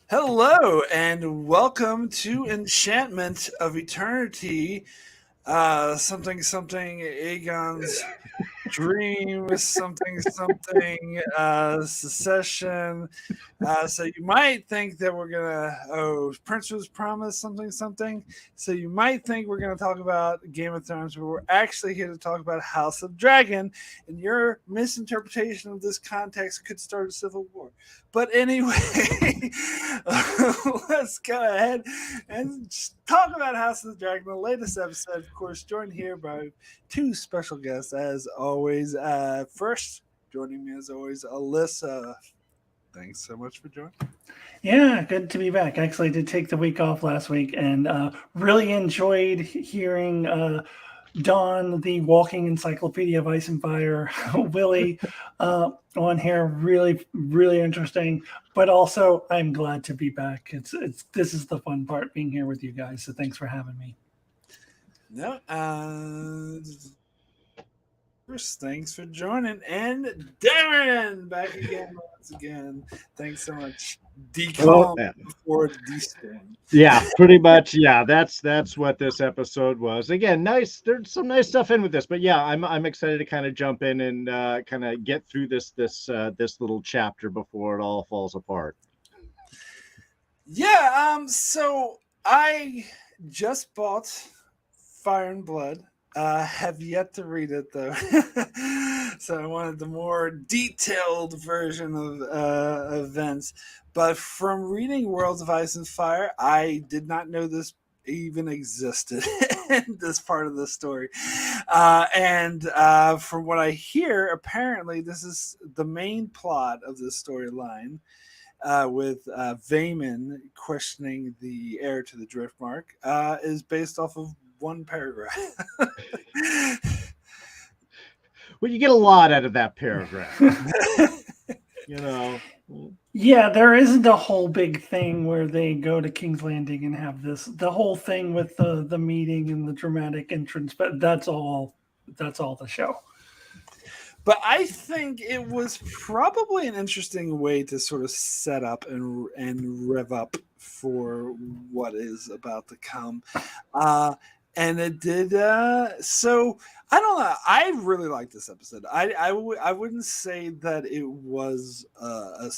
Hello and welcome to Enchantment of Eternity. Something Aegon's dream, secession. So you might think that we're gonna Prince was promised something. So you might think we're gonna talk about Game of Thrones, but we're actually here to talk about House of Dragon. And your misinterpretation of this context could start a civil war. But anyway, let's go ahead and talk about House of the Dragon, the latest episode, of course, joined here by two special guests, as always. First, joining me as always, Alyssa. Thanks so much for joining. Yeah, good to be back. Actually, I did take the week off last week and really enjoyed hearing Don, the walking encyclopedia of ice and fire, Willie on here. Really, really interesting. But also, I'm glad to be back. It's this is the fun part, being here with you guys. So thanks for having me. No, first, thanks for joining, and Darrin back again once again. Thanks so much. Well, Decom before destorm. yeah, pretty much. Yeah, that's what this episode was. Again, nice. There's some nice stuff in with this, but yeah, I'm excited to kind of jump in and kind of get through this little chapter before it all falls apart. Yeah. So I just bought Fire and Blood. Have yet to read it though, so I wanted the more detailed version of events. But from reading Worlds of Ice and Fire, I did not know this even existed in this part of the story. And from what I hear, apparently this is the main plot of the storyline. With Vayman questioning the heir to the Driftmark, is based off of one paragraph. Well, you get a lot out of that paragraph. you know. Yeah, there isn't a whole big thing where they go to King's Landing and have the whole thing with the meeting and the dramatic entrance, but that's all. That's all the show. But I think it was probably an interesting way to sort of set up and rev up for what is about to come. And it did. So I don't know. I really like this episode. I wouldn't say that it was a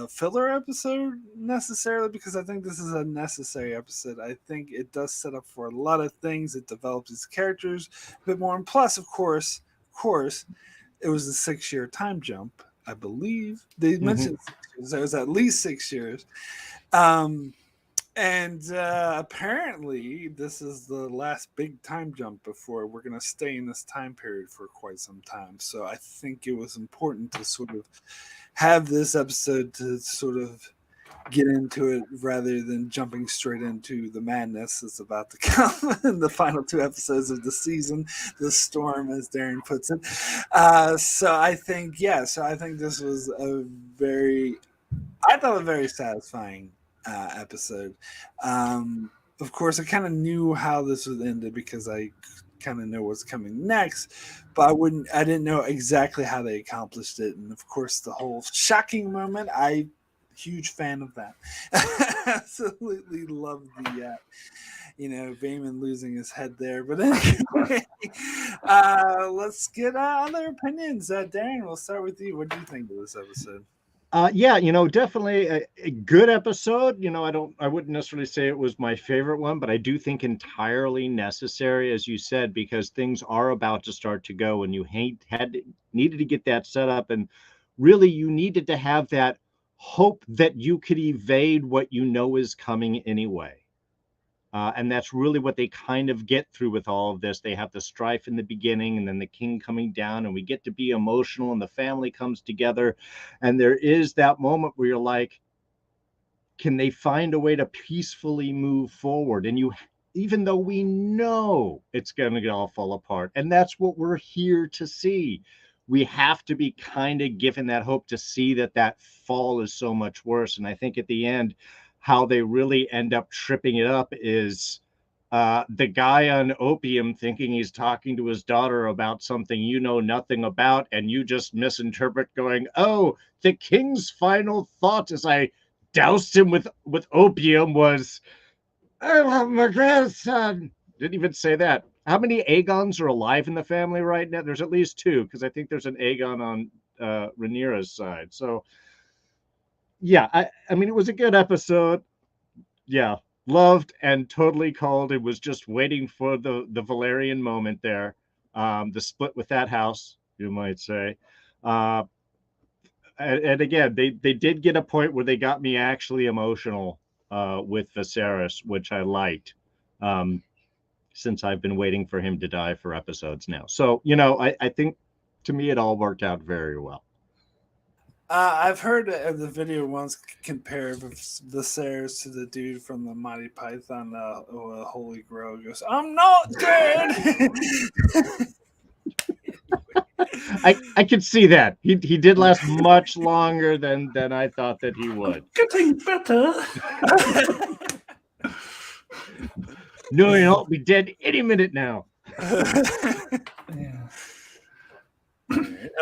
filler episode necessarily, because I think this is a necessary episode. I think it does set up for a lot of things. It develops its characters a bit more, and plus, of course, it was a 6 year time jump. I believe they Mhm. mentioned 6 years. There was at least 6 years. Um, and apparently, this is the last big time jump before we're going to stay in this time period for quite some time. So I think it was important to sort of have this episode to sort of get into it rather than jumping straight into the madness that's about to come in the final two episodes of the season, the storm, as Darren puts it. So I think this was I thought a very satisfying episode. Of course, I kind of knew how this would end because I kind of know what's coming next, but I didn't know exactly how they accomplished it. And of course, the whole shocking moment, huge fan of that. Absolutely love the Vayman losing his head there. But anyway, let's get other opinions. Darren, we'll start with you. What do you think of this episode? Yeah, definitely a good episode. I wouldn't necessarily say it was my favorite one, but I do think entirely necessary, as you said, because things are about to start to go, and you needed to get that set up, and really you needed to have that hope that you could evade what you know is coming anyway. And that's really what they kind of get through with all of this. They have the strife in the beginning, and then the king coming down, and we get to be emotional, and the family comes together. And there is that moment where you're like, can they find a way to peacefully move forward? And even though we know it's going to all fall apart, and that's what we're here to see, we have to be kind of given that hope to see that fall is so much worse. And I think at the end, how they really end up tripping it up is the guy on opium thinking he's talking to his daughter about something you know nothing about, and you just misinterpret, going, oh, the king's final thought is I doused him with opium was, I love my grandson. Didn't even say that. How many Aegons are alive in the family right now? There's at least two, because I think there's an Aegon on Rhaenyra's side. So yeah, I mean, it was a good episode. Yeah, loved and totally called. It was just waiting for the Valerian moment there. The split with that house, you might say. And again, they did get a point where they got me actually emotional with Viserys, which I liked. Since I've been waiting for him to die for episodes now. So, I think to me it all worked out very well. I've heard the video once compare Viserys to the dude from the Monty Python Holy Grail. He goes, I'm not dead! I could see that. He did last much longer than I thought that he would. Getting better. No, you'll not be dead any minute now. Yeah.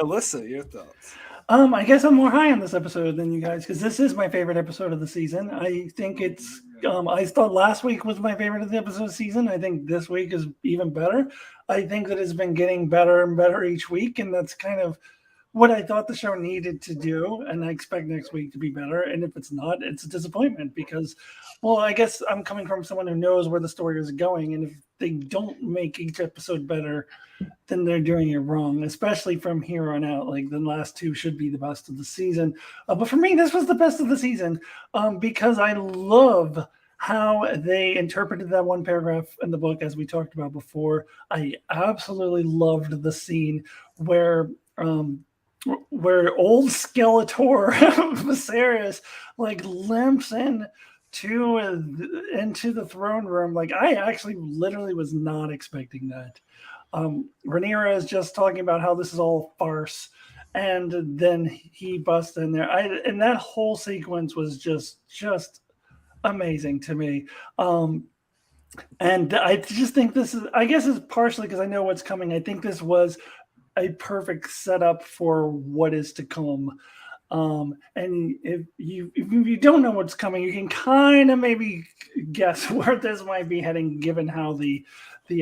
Alyssa, your thoughts? I guess I'm more high on this episode than you guys, because this is my favorite episode of the season. I think it's I thought last week was my favorite of the episode of the season. I think this week is even better. I think that it's been getting better and better each week, and that's kind of what I thought the show needed to do, and I expect next week to be better. And if it's not, it's a disappointment because, well, I guess I'm coming from someone who knows where the story is going, and if they don't make each episode better, then they're doing it wrong, especially from here on out. Like the last two should be the best of the season. But for me, this was the best of the season because I love how they interpreted that one paragraph in the book, as we talked about before. I absolutely loved the scene where old Skeletor Viserys like limps into the throne room. Like I actually literally was not expecting that. Rhaenyra is just talking about how this is all farce, and then he busts in there. And that whole sequence was just amazing to me. And I just think this is, I guess it's partially because I know what's coming. I think this was a perfect setup for what is to come. And if you don't know what's coming, you can kind of maybe guess where this might be heading, given how the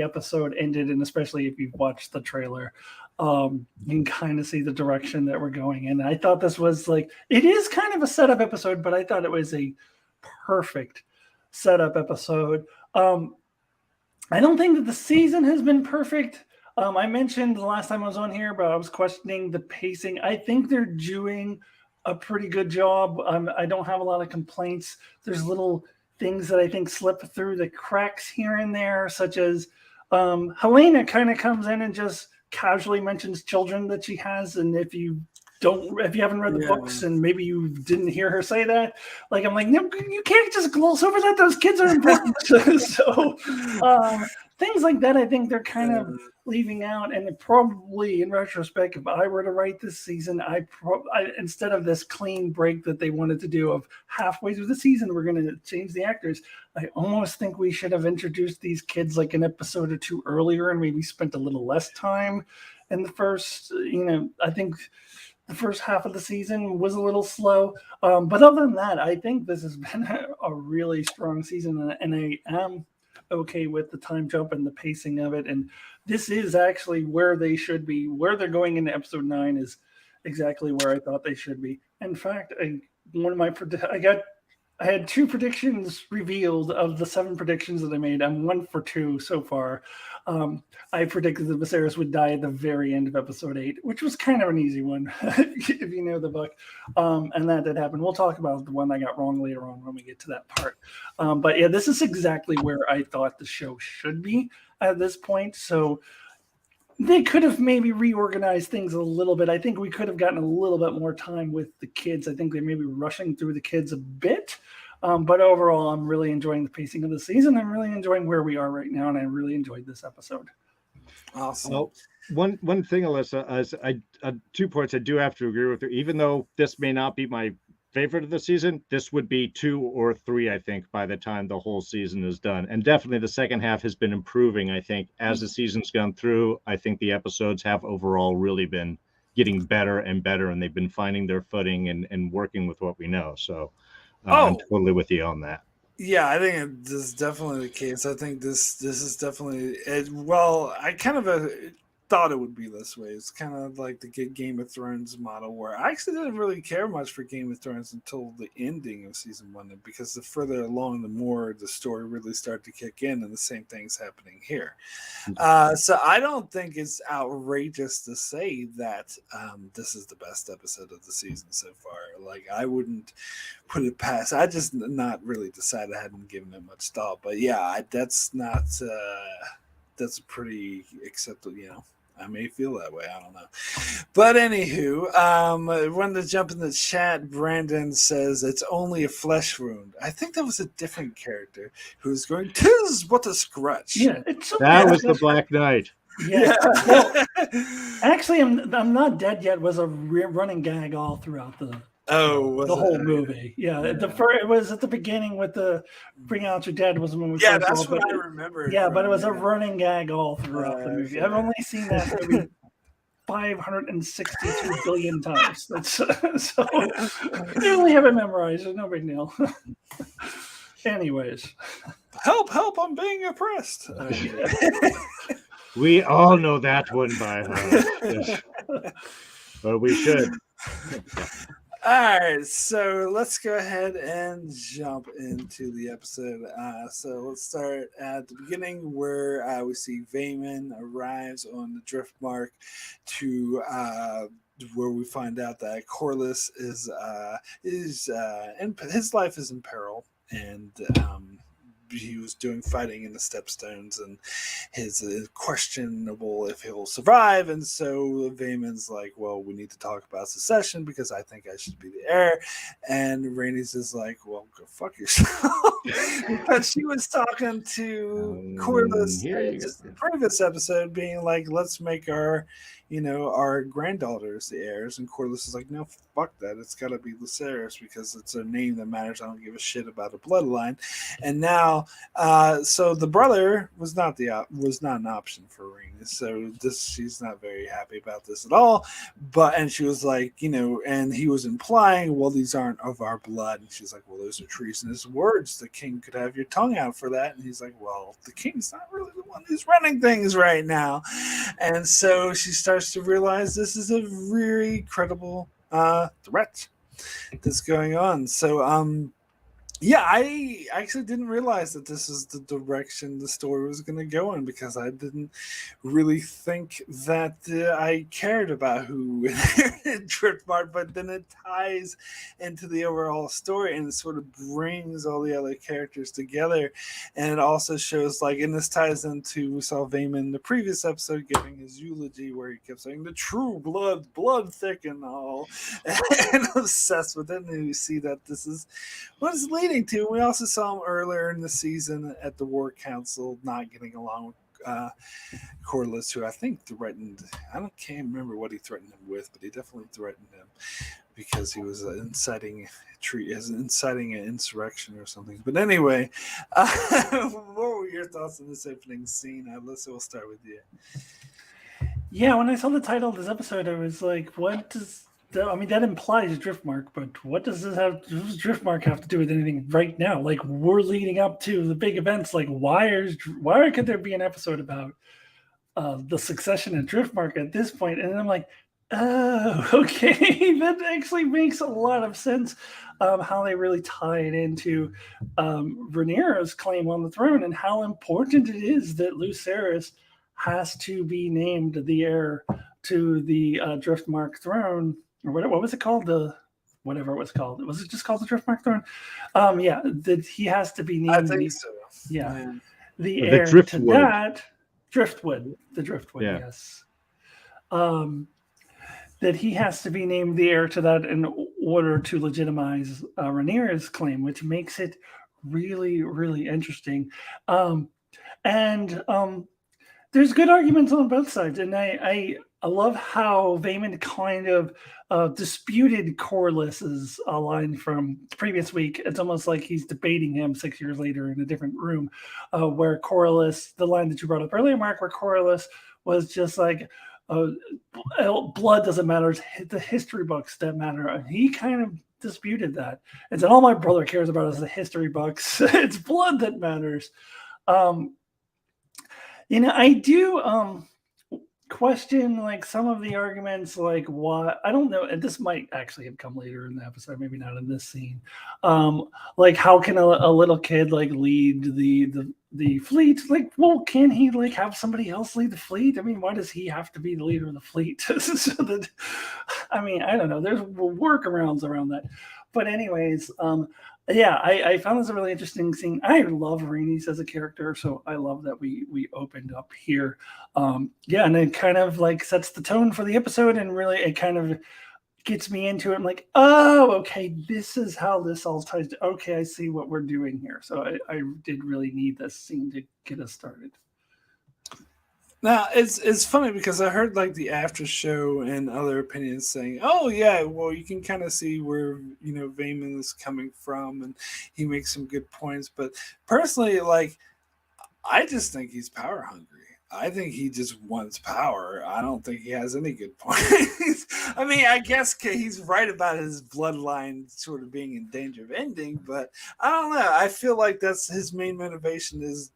episode ended, and especially if you've watched the trailer, you can kind of see the direction that we're going in. I thought this was like, it is kind of a setup episode, but I thought it was a perfect setup episode. I don't think that the season has been perfect. I mentioned the last time I was on here, but I was questioning the pacing. I think they're doing a pretty good job. I don't have a lot of complaints. There's little things that I think slip through the cracks here and there, such as Helena kind of comes in and just casually mentions children that she has. And if you haven't read the books and maybe you didn't hear her say that, like, I'm like, no, you can't just gloss over that. Those kids are important. So things like that, I think they're kind of leaving out. And it probably, in retrospect, if I were to write this season, I instead of this clean break that they wanted to do of halfway through the season, we're going to change the actors. I almost think we should have introduced these kids like an episode or two earlier and maybe spent a little less time in the first, I think the first half of the season was a little slow. But other than that, I think this has been a really strong season, and I am okay with the time jump and the pacing of it. And this is actually where they should be. Where they're going into episode 9 is exactly where I thought they should be. In fact, I had 2 predictions revealed of the 7 predictions that I made. I'm 1 for 2 so far. I predicted that Viserys would die at the very end of episode 8, which was kind of an easy one, if you know the book. And that did happen. We'll talk about the one I got wrong later on when we get to that part. But yeah, this is exactly where I thought the show should be at this point. So they could have maybe reorganized things a little bit. I think we could have gotten a little bit more time with the kids. I think they may be rushing through the kids a bit. But overall, I'm really enjoying the pacing of the season. I'm really enjoying where we are right now, and I really enjoyed this episode. Awesome. Well, one thing, Alyssa, is 2 points I do have to agree with you. Even though this may not be my favorite of the season, this would be 2 or 3, I think, by the time the whole season is done. And definitely the second half has been improving, I think. As the season's gone through, I think the episodes have overall really been getting better and better, and they've been finding their footing and working with what we know. So I'm totally with you on that. Yeah, I think this is definitely the case. I think this is definitely it. Well, I kind of thought it would be this way. It's kind of like the Game of Thrones model, where I actually didn't really care much for Game of Thrones until the ending of season 1, because the further along, the more the story really started to kick in, and the same thing's happening here. So I don't think it's outrageous to say that this is the best episode of the season so far. Like, I wouldn't put it past. I just not really decided. I hadn't given it much thought, but yeah, that's not. That's pretty acceptable. I may feel that way. I don't know. But anywho, when to jump in the chat, Brandon says it's only a flesh wound. I think that was a different character who was going, "'Tis but a scratch." Yeah, that was the Black Knight. Yeah. Well, actually, I'm not dead yet was a running gag all throughout the whole movie. Yeah, it was at the beginning with the "Bring Out Your Dead" was when we first that's what I remember. Yeah, but it was a running gag all throughout the movie. I've only seen that movie 562 billion times. That's so I only have it memorized. It's no big deal. Anyways, help! I'm being oppressed. We all know that one by heart. Yes. But we should. All right, so let's go ahead and jump into the episode. So let's start at the beginning, where we see Vayman arrives on the Driftmark to where we find out that Corlys is his life is in peril, and he was doing fighting in the Stepstones, and his questionable if he'll survive. And so Vayman's like, well, we need to talk about secession because I think I should be the heir. And Rhaenys is like, well, go fuck yourself. Because she was talking to Corlys in the previous episode, being like, let's make our granddaughters the heirs. And Corlys is like, no, fuck that. It's got to be Lucerys because it's a name that matters. I don't give a shit about a bloodline. And now, so the brother was not an option for Rhaenys. So she's not very happy about this at all. And she was like, and he was implying, well, these aren't of our blood. And she's like, well, those are treasonous words. The king could have your tongue out for that. And he's like, well, the king's not really the one who's running things right now. And so she starts to realize this is a really credible threat that's going on. So yeah, I actually didn't realize that this is the direction the story was going to go in, because I didn't really think that I cared about who inherited Driftmark, but then it ties into the overall story and it sort of brings all the other characters together. And it also shows, and this ties into, we saw Vayman in the previous episode giving his eulogy where he kept saying the true blood thick and all, and obsessed with it. And we see that this is what it's leading to. We also saw him earlier in the season at the War Council not getting along with Corlys, who I think threatened. Can't remember what he threatened him with, but he definitely threatened him because he was inciting an insurrection or something. But anyway, what were your thoughts on this opening scene? Alyssa, we'll start with you. Yeah, when I saw the title of this episode, I was like, what does that implies Driftmark, but what does Driftmark have to do with anything right now? Like, we're leading up to the big events. Like, why could there be an episode about the succession and Driftmark at this point? And I'm like, oh, okay, that actually makes a lot of sense. How they really tie it into Rhaenyra's claim on the throne and how important it is that Lucerys has to be named the heir to the Driftmark throne. Or what was it called? Whatever it was called. Was it just called the Driftmark throne? Yeah, that he has to be named. I think so. Yeah, the heir to that. Driftwood. The Driftwood, yeah. Yes. That he has to be named the heir to that in order to legitimize Rhaenyra's claim, which makes it really, really interesting. And there's good arguments on both sides, and I love how Vayman kind of disputed Corlys's line from the previous week. It's almost like he's debating him 6 years later in a different room, where Corlys, the line that you brought up earlier, Mark, where Corlys was just like, blood doesn't matter, it's the history books that matter. And he kind of disputed that and said, all my brother cares about is the history books. It's blood that matters. I do question like some of the arguments, like why, I don't know, and this might actually have come later in the episode, maybe not in this scene. Like how can a little kid like lead the fleet? Like, well, can he like have somebody else lead the fleet? I mean, why does he have to be the leader of the fleet? So that, I mean, I don't know. There's workarounds around that. But anyways, yeah, I found this a really interesting scene. I love Rhaenys as a character, so I love that we opened up here. Yeah, and it kind of like sets the tone for the episode, and really it kind of gets me into it. I'm like, oh, okay, this is how this all ties to. Okay, I see what we're doing here. So I did really need this scene to get us started. Now it's funny because I heard like the after show and other opinions saying, "Oh yeah, well you can kind of see where Vaemon is coming from, and he makes some good points." But personally, like I just think he's power hungry. I think he just wants power. I don't think he has any good points. I mean, I guess he's right about his bloodline sort of being in danger of ending, but I don't know. I feel like that's his main motivation is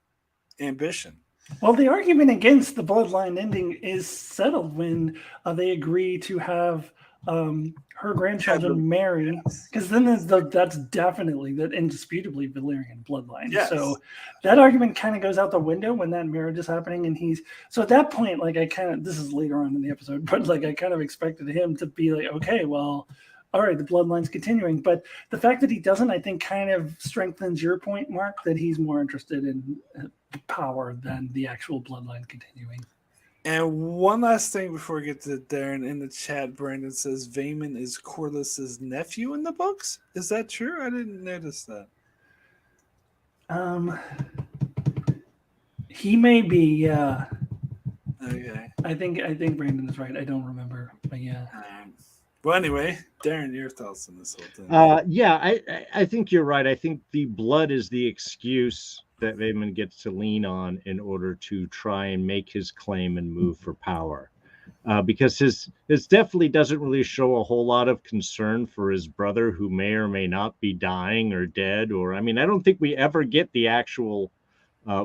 ambition. Well, the argument against the bloodline ending is settled when they agree to have her grandchildren marry, because then that's definitely, that indisputably Valyrian bloodline. Yes. So that argument kind of goes out the window when that marriage is happening, and so at that point, like this is later on in the episode, but like I kind of expected him to be like, okay, well, all right, the bloodline's continuing. But the fact that he doesn't, I think, kind of strengthens your point, Mark, that he's more interested in power than the actual bloodline continuing. And one last thing before we get to Darrin, in the chat, Brandon says Vaemon is Corlys's nephew in the books. Is that true? I didn't notice that. He may be, yeah. Okay. I think Brandon is right. I don't remember, but yeah. Well, anyway, Darrin, your thoughts on this whole thing? Yeah, I think you're right. I think the blood is the excuse that Vaemon gets to lean on in order to try and make his claim and move for power. Because his definitely doesn't really show a whole lot of concern for his brother, who may or may not be dying or dead. Or, I mean, I don't think we ever get the actual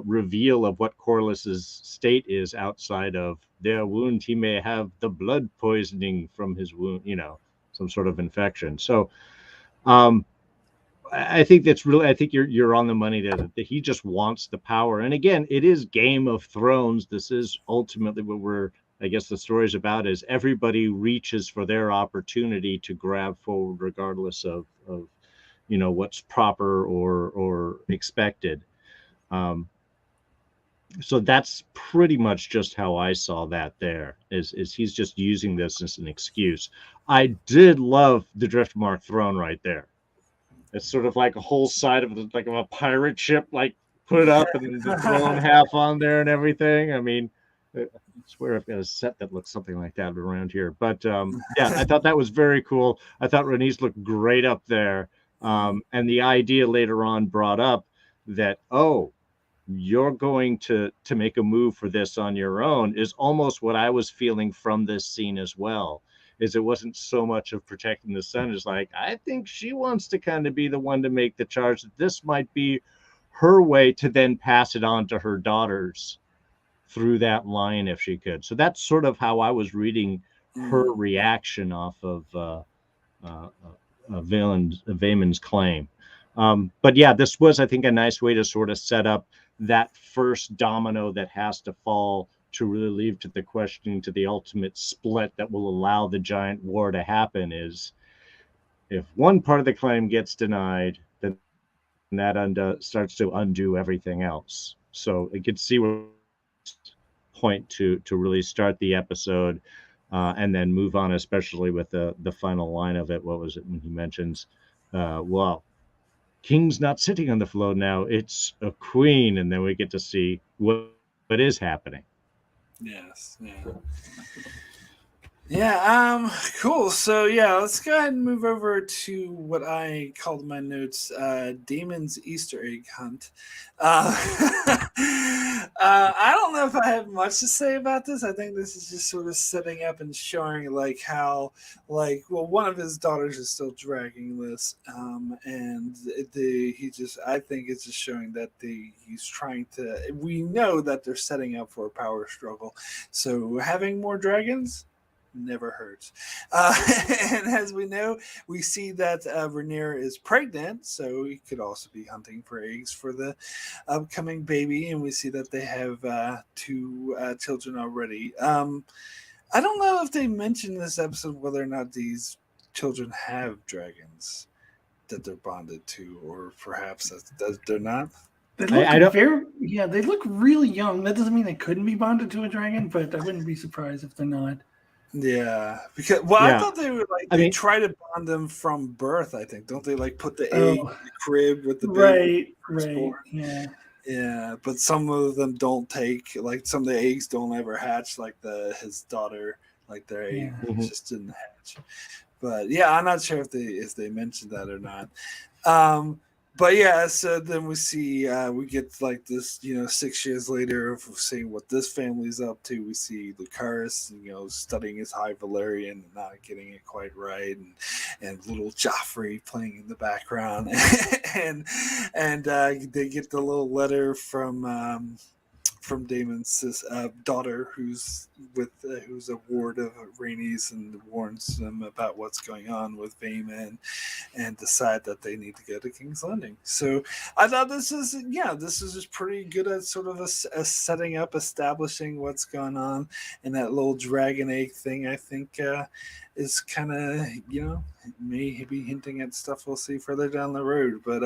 reveal of what Corlys's state is outside of their wound. He may have the blood poisoning from his wound, some sort of infection. So I think that's really, I think you're on the money that he just wants the power. And again, it is Game of Thrones. This is ultimately what I guess the story is about, is everybody reaches for their opportunity to grab forward regardless of what's proper or expected. So that's pretty much just how I saw that there, is he's just using this as an excuse. I did love the Driftmark throne right there. It's sort of like a whole side of a pirate ship, like put up and the throne half on there and everything. I mean, I swear I've got a set that looks something like that around here. But yeah, I thought that was very cool. I thought Rhaenys looked great up there. And the idea later on brought up that, you're going to make a move for this on your own, is almost what I was feeling from this scene as well. Is it wasn't so much of protecting the son. It's like, I think she wants to kind of be the one to make the charge, that this might be her way to then pass it on to her daughters through that line if she could. So that's sort of how I was reading her reaction off of Vaemon's claim. But yeah, this was, I think, a nice way to sort of set up that first domino that has to fall to really leave to the question, to the ultimate split that will allow the giant war to happen, is if one part of the claim gets denied, then that starts to undo everything else. So it could see where point to really start the episode and then move on, especially with the final line of it. What was it when he mentions, well, King's not sitting on the throne now, it's a queen, and then we get to see what is happening. Yes, yeah. Cool. So yeah, let's go ahead and move over to what I called in my notes, Daemon's Easter egg hunt. I don't know if I have much to say about this. I think this is just sort of setting up and showing like how, like, well, one of his daughters is still dragging this, and I think it's just showing that he's trying to. We know that they're setting up for a power struggle, so having more dragons never hurts. And as we know, we see that Rhaenyra is pregnant, so he could also be hunting for eggs for the upcoming baby. And we see that they have two children already. I don't know if they mentioned this episode whether or not these children have dragons that they're bonded to, or perhaps that they're not. They I look don't. they look really young. That doesn't mean they couldn't be bonded to a dragon, but I wouldn't be surprised if they're not. Yeah, because I Yeah, thought they would I they mean, try to bond them from birth. I think don't they like put the egg in Oh, the crib with the baby right, firstborn? right, yeah, Yeah, but some of them don't take like some of the eggs don't ever hatch like his daughter like their egg yeah. mhm. just didn't hatch. But yeah, I'm not sure if they mentioned that or not. Um, but yeah, so then we get like this, 6 years later of seeing what this family's up to. We see Lucaris, studying his High Valerian and not getting it quite right, and little Joffrey playing in the background, and they get the little letter from Damon's daughter, who's a ward of Rainey's, and warns them about what's going on with Vayman, and decide that they need to go to King's Landing. So I thought this is just pretty good at sort of a setting up, establishing what's going on, and that little dragon egg thing. I think is kind of maybe hinting at stuff we'll see further down the road. But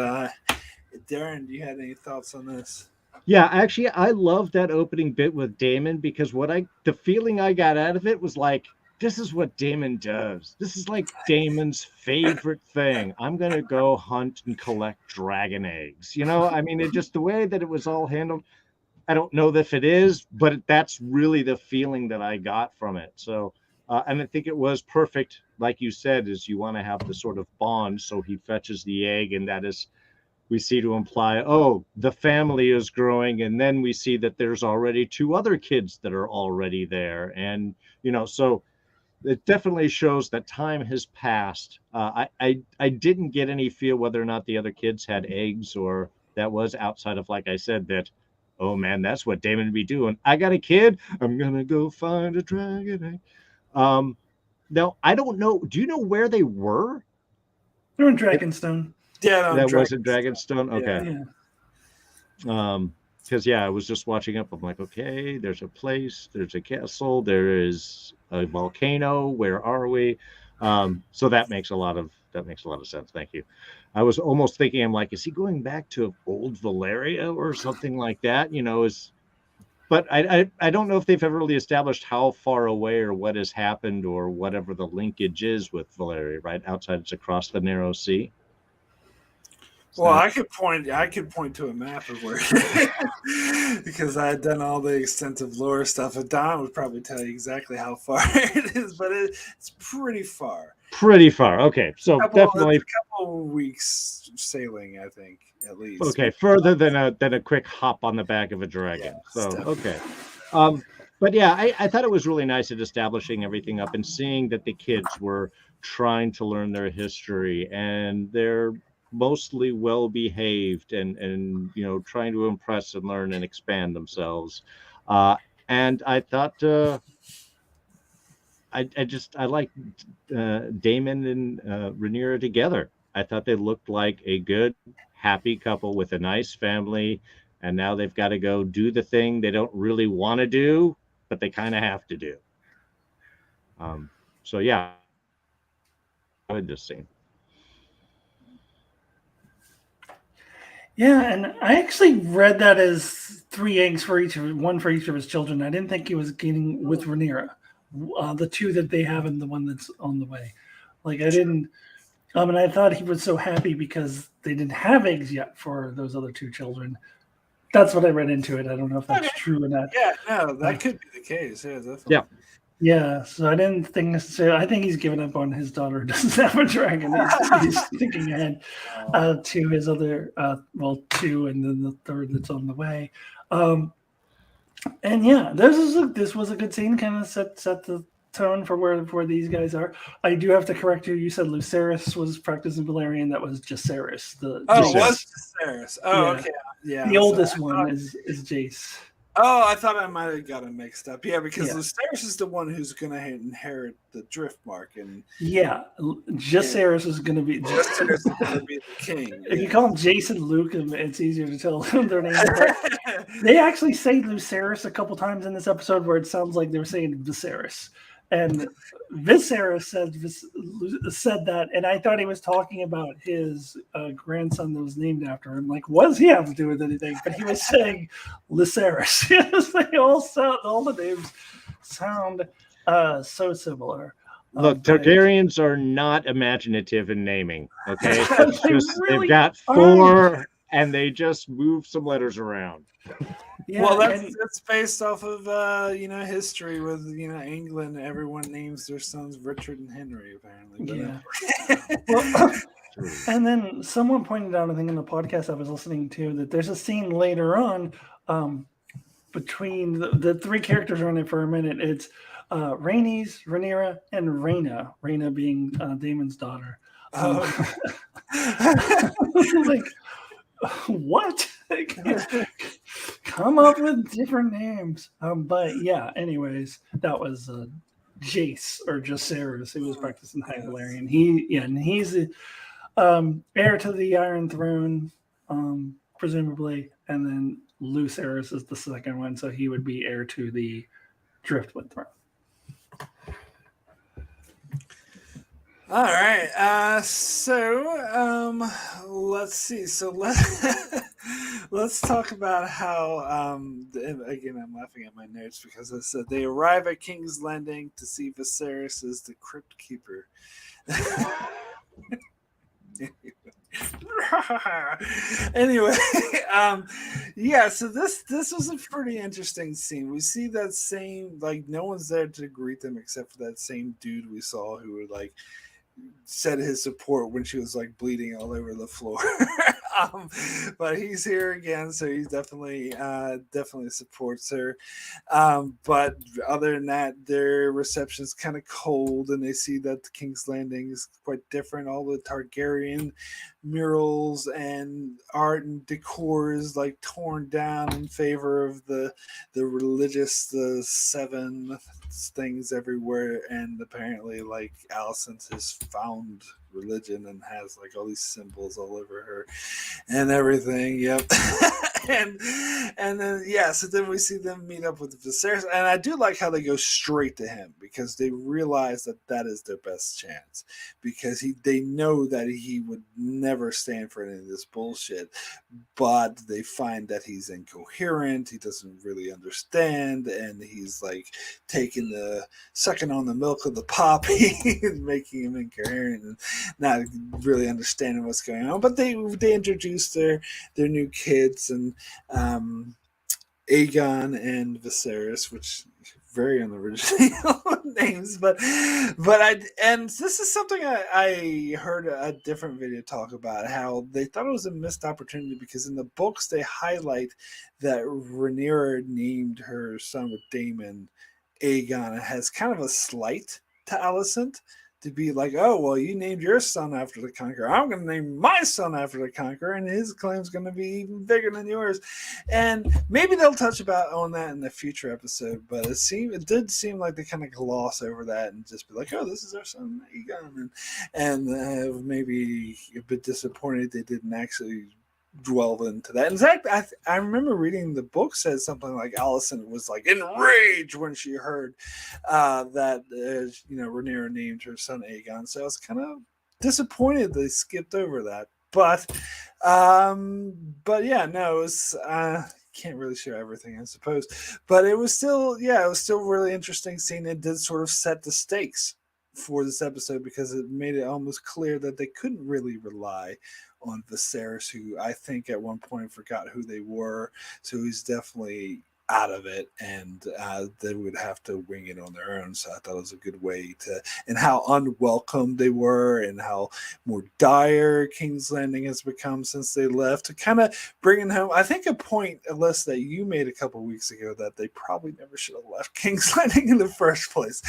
Darren, do you have any thoughts on this? Yeah, actually, I love that opening bit with Damon because the feeling I got out of it was like, this is what Damon does. This is like Damon's favorite thing. I'm gonna go hunt and collect dragon eggs. I mean, it just the way that it was all handled. I don't know if it is, but that's really the feeling that I got from it. So, and I think it was perfect, like you said, is you want to have the sort of bond. So he fetches the egg, and that is we see to imply, oh, the family is growing, and then we see that there's already two other kids that are already there, and so it definitely shows that time has passed. I didn't get any feel whether or not the other kids had eggs, or that was outside of, like I said, that, oh man, that's what Damon would be doing. I got a kid, I'm gonna go find a dragon egg. Now I don't know. Do you know where they were? They're in Dragonstone. Yeah, no, That wasn't Dragon's Dragonstone. Okay. Yeah. Yeah, Because I was just watching up. I'm like, okay, there's a place, there's a castle, there is a volcano. Where are we? So that makes a lot of sense. Thank you. I was almost thinking, I'm like, is he going back to old Valeria or something like that? But I don't know if they've ever really established how far away or what has happened or whatever the linkage is with Valeria. Right outside, it's across the narrow sea. Well, I could point to a map of where because I had done all the extensive lore stuff. And Don would probably tell you exactly how far it is, but it's pretty far. Pretty far. Okay, so definitely a couple weeks sailing, I think, at least. Okay, further than a quick hop on the back of a dragon. Yeah, so okay, but yeah, I thought it was really nice at establishing everything up and seeing that the kids were trying to learn their history, and they're mostly well behaved, and trying to impress and learn and expand themselves. And I thought I liked Damon and Rhaenyra together. I thought they looked like a good, happy couple with a nice family, and now they've got to go do the thing they don't really want to do, but they kind of have to do. So yeah, I enjoyed this scene. yeah, and I actually read that as 3 eggs for one for each of his children. I didn't think he was getting with Rhaenyra, the 2 that they have and the one that's on the way. Like I didn't. And I thought he was so happy because they didn't have eggs yet for those other 2 children. That's what I read into it. I don't know if that's true or not. Yeah, no, that could be the case. Yeah, definitely. Yeah. Yeah, so I didn't think necessarily. I think he's given up on his daughter who doesn't have a dragon. He's thinking ahead to his other, 2, and then the 3rd that's on the way. And yeah, this was a good scene. Kind of set the tone for where these guys are. I do have to correct you. You said Lucerys was practicing Valerian. That was Jacaerys, the Oh, it Jace. was Viserys. Oh, Yeah, okay. the Yeah. So oldest one is Jace. I thought I might have got it mixed up. Yeah, because Yeah. Lucerys is the one who's going to inherit the Driftmark, and Yeah, Jacaerys is going to be. Viserys is going to be the king. If you Yeah. call them Jason Luke, it's easier to tell their names apart. They actually say Lucerys a couple times in this episode where it sounds like they're saying Viserys. And Viserys said that, and I thought he was talking about his grandson that was named after him. Like, what does he have to do with anything? But he was saying Lucerys. They all the names sound so similar. Look, But Targaryens are not imaginative in naming. Okay, it's they just really they've got aren't. 4, and they just move some letters around. Yeah, Well, and that's based off of history with England. Everyone names their sons Richard and Henry, apparently. But yeah. Well, and then someone pointed out, I think in the podcast I was listening to, that there's a scene later on between the three characters are in it for a minute. It's Rhaenys, Rhaenyra, and Rhaena. Rhaena being Damon's daughter. Like, what? Come up with different names. But yeah, anyways, that was Jace or Jacaerys who was practicing High Valyrian. And he's the heir to the Iron Throne, presumably, and then Lucerys is the second one, so he would be heir to the Driftwood Throne. All right. Let's see. So let's talk about how. Again, I'm laughing at my notes because I said they arrive at King's Landing to see Viserys as the Crypt Keeper. Anyway, yeah. So this was a pretty interesting scene. We see that same no one's there to greet them except for that same dude we saw who would said his support when she was bleeding all over the floor. But he's here again, so he definitely supports her. But other than that, their reception's kind of cold, and they see that the King's Landing is quite different. All the Targaryen murals and art and decor is torn down in favor of the the 7 things everywhere, and apparently Alicent has found religion and has all these symbols all over her and everything. Yep. and then so then we see them meet up with Viserys, and I do like how they go straight to him because they realize that is their best chance, because they know that he would never stand for any of this bullshit, but they find that he's incoherent, he doesn't really understand, and he's sucking on the milk of the poppy and making him incoherent and not really understanding what's going on. But they introduced their new kids, and Aegon and Viserys, which very unoriginal names, but this is something I heard a different video talk about, how they thought it was a missed opportunity because in the books they highlight that Rhaenyra named her son with Daemon Aegon. It has kind of a slight to Alicent, to be oh, well, you named your son after the Conqueror, I'm going to name my son after the Conqueror, and his claim's going to be even bigger than yours. And maybe they'll touch on that in a future episode, but it did seem like they kind of gloss over that and just be oh, this is our son Aegon, and maybe a bit disappointed they didn't actually dwell into that. In fact, I remember reading the book said something like Alicent was enraged when she heard that Rhaenyra named her son Aegon. So I was kind of disappointed they skipped over that. But yeah, no, it was can't really show everything, I suppose, but it was still really interesting scene. It did sort of set the stakes for this episode because it made it almost clear that they couldn't really rely on Viserys, who I think at one point forgot who they were. So he's definitely out of it, and they would have to wing it on their own. So I thought it was a good way to, and how unwelcome they were, and how more dire King's Landing has become since they left. To kind of bringing home, I think, a point, Alyssa, that you made a couple weeks ago, that they probably never should have left King's Landing in the first place.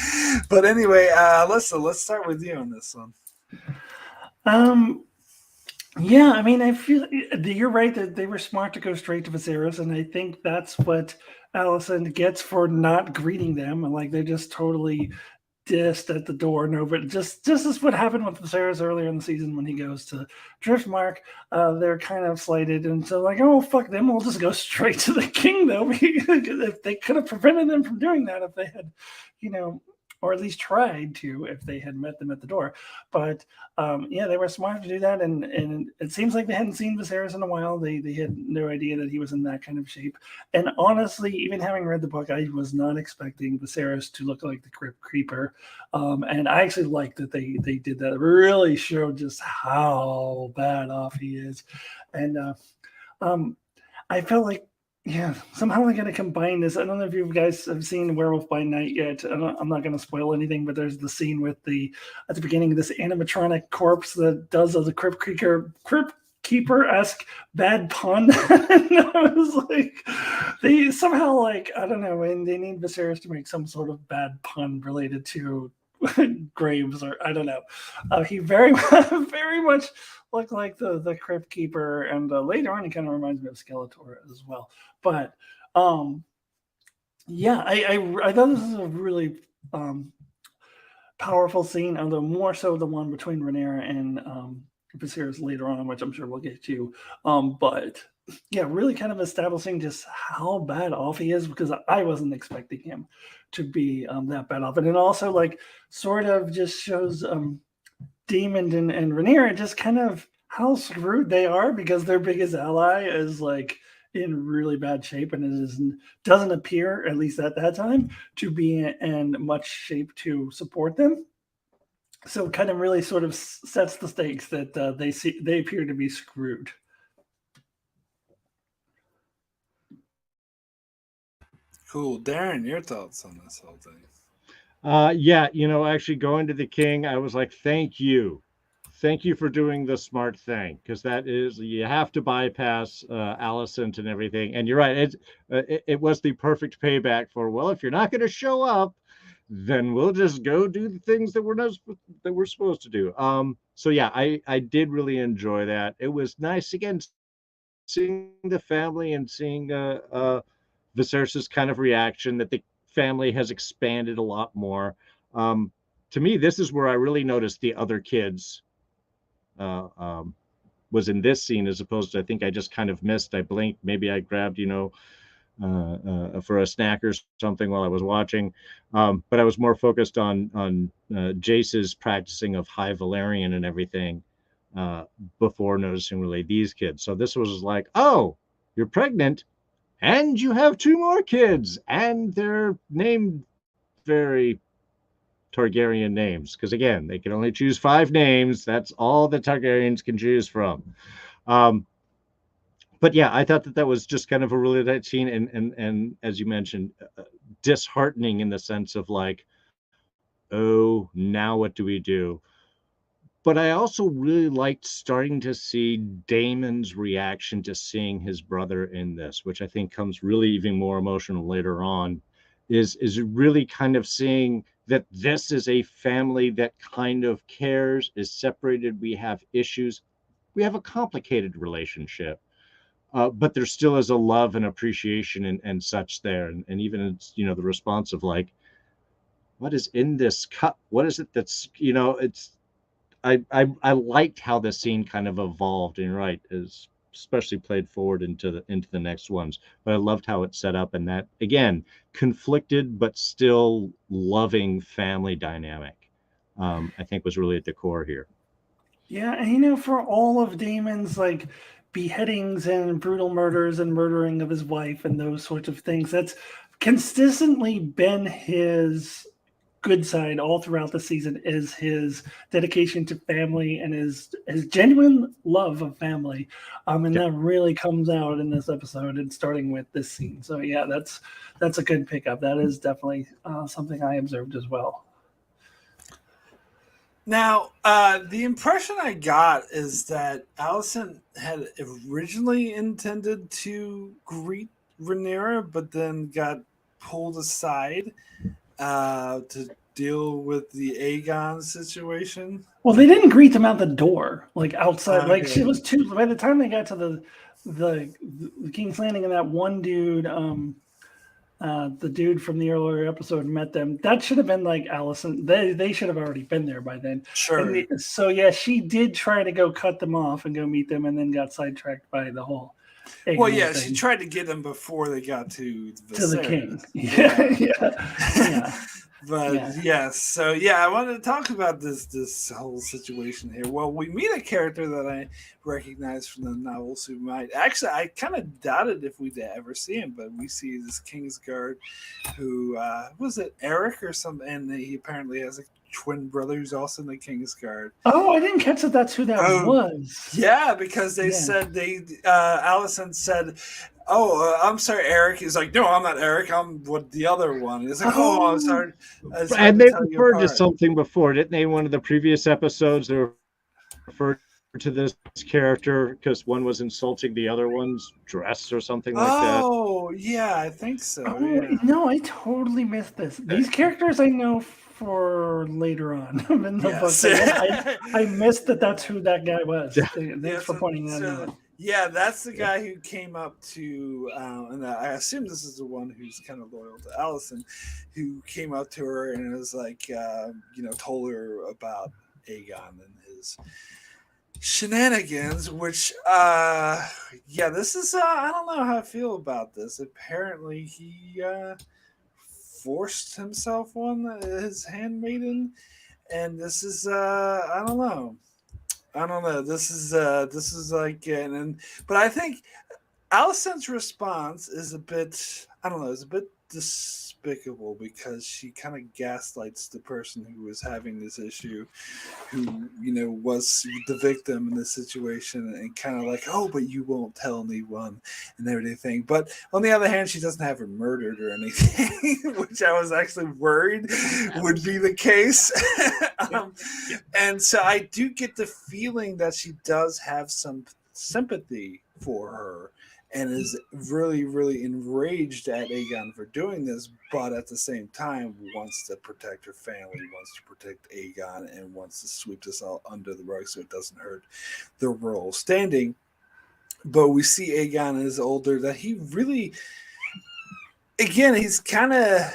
But anyway, Alyssa, let's start with you on this one. Yeah, I mean, I feel you're right that they were smart to go straight to Viserys, and I think that's what Allison gets for not greeting them. Like, they're just totally dissed at the door. No, but just as what happened with Viserys earlier in the season when he goes to Driftmark. They're kind of slighted, and so like, oh fuck them, we'll just go straight to the king though. If they could have prevented them from doing that if they had, or at least tried to, if they had met them at the door. But yeah, they were smart to do that, and it seems like they hadn't seen Viserys in a while. They had no idea that he was in that kind of shape. And honestly, even having read the book, I was not expecting Viserys to look like the Crypt Creeper. And I actually liked that they did that. It really showed just how bad off he is. And I felt like, yeah, somehow I got to combine this. I don't know if you guys have seen Werewolf by Night yet. I'm not going to spoil anything, but there's the scene with at the beginning of this animatronic corpse that does the Crypt Keeper-esque bad pun. And I was like, they somehow, like, I don't know, and they need Viserys to make some sort of bad pun related to graves, or I don't know. He very much looked like the Crypt Keeper, and later on he kind of reminds me of Skeletor as well. But yeah, I thought this was a really powerful scene, although more so the one between Rhaenyra and Viserys later on, which I'm sure we'll get to. But yeah, really kind of establishing just how bad off he is, because I wasn't expecting him to be that bad off. And it also, like, sort of just shows Daemon and Rhaenyra just kind of how screwed they are, because their biggest ally is, like, in really bad shape, and it doesn't appear, at least at that time, to be in much shape to support them. So it kind of really sort of sets the stakes that they appear to be screwed. Cool. Darrin, your thoughts on this whole thing? Yeah, actually going to the king, I was like, thank you for doing the smart thing, because that is, you have to bypass Alicent and everything. And you're right, it was the perfect payback for, well, if you're not going to show up, then we'll just go do the things that we're supposed to do. So yeah, I did really enjoy that. It was nice again seeing the family and seeing Viserys' kind of reaction, that the family has expanded a lot more. To me, this is where I really noticed the other kids was in this scene, as opposed to, I think I just kind of missed. I blinked. Maybe I grabbed, for a snack or something while I was watching. But I was more focused on Jace's practicing of High Valyrian and everything before noticing really these kids. So this was like, oh, you're pregnant and you have 2 more kids, and they're named very Targaryen names, because again, they can only choose 5 names. That's all the Targaryens can choose from. But yeah, I thought that was just kind of a really nice scene, and as you mentioned, disheartening in the sense of like, oh, now what do we do? But I also really liked starting to see Daemon's reaction to seeing his brother in this, which I think comes really even more emotional later on, is really kind of seeing that this is a family that kind of cares, is separated. We have issues. We have a complicated relationship. But there still is a love and appreciation and such there. And even, it's, the response of like, what is in this cup? What is it that's, it's, I liked how the scene kind of evolved, and right, is especially played forward into the next ones. But I loved how it set up, and that, again, conflicted but still loving family dynamic, I think was really at the core here. Yeah, and for all of Daemon's, like, beheadings and brutal murders and murdering of his wife and those sorts of things, that's consistently been his good side all throughout the season is his dedication to family and his genuine love of family. And that really comes out in this episode and starting with this scene. So yeah, that's a good pickup. That is definitely something I observed as well. Now, the impression I got is that Alicent had originally intended to greet Rhaenyra, but then got pulled aside to deal with the Aegon situation. Well, they didn't greet them out the door, like outside. Okay. Like she was too. By the time they got to the King's Landing, and that one dude, the dude from the earlier episode met them. That should have been like Alicent. They should have already been there by then. Sure. So yeah, she did try to go cut them off and go meet them, and then got sidetracked by the whole. Well, yeah, thing. She tried to get them before they got to the king. Yeah. But yes, so yeah, I wanted to talk about this whole situation here. Well, we meet a character that I recognize from the novels who might actually, I kind of doubted if we'd ever see him, but we see this Kingsguard who was it Eric or something, and he apparently has a twin brother who's also in the Kingsguard. Oh, I didn't catch that. That's who that was. Yeah, because they said Alicent said, "Oh, I'm sorry, Eric." He's like, "No, I'm not Eric. I'm what the other one." He's like, "Oh, I'm sorry." And they referred to something before, didn't they? In one of the previous episodes, they referred to this character because one was insulting the other one's dress or something like that. Oh, yeah, I think so. Oh, yeah. No, I totally missed this. These characters I know for later on in the book. I missed that. That's who that guy was. Thanks for pointing that out. Yeah, that's the guy who came up to, and I assume this is the one who's kind of loyal to Alicent, who came up to her and was like, told her about Aegon and his shenanigans, which, this is, I don't know how I feel about this. Apparently he forced himself on his handmaiden, and this is, I don't know. This is like, but I think Alicent's response is a bit, is a bit despicable because she kind of gaslights the person who was having this issue, who, was the victim in this situation, and kind of like, oh, but you won't tell anyone and everything. But on the other hand, she doesn't have her murdered or anything, which I was actually worried would be the case. And so I do get the feeling that she does have some sympathy for her and is really, really enraged at Aegon for doing this, but at the same time wants to protect her family, wants to protect Aegon, and wants to sweep this all under the rug so it doesn't hurt the royal standing. But we see Aegon is older, that he really, again, he's kind of,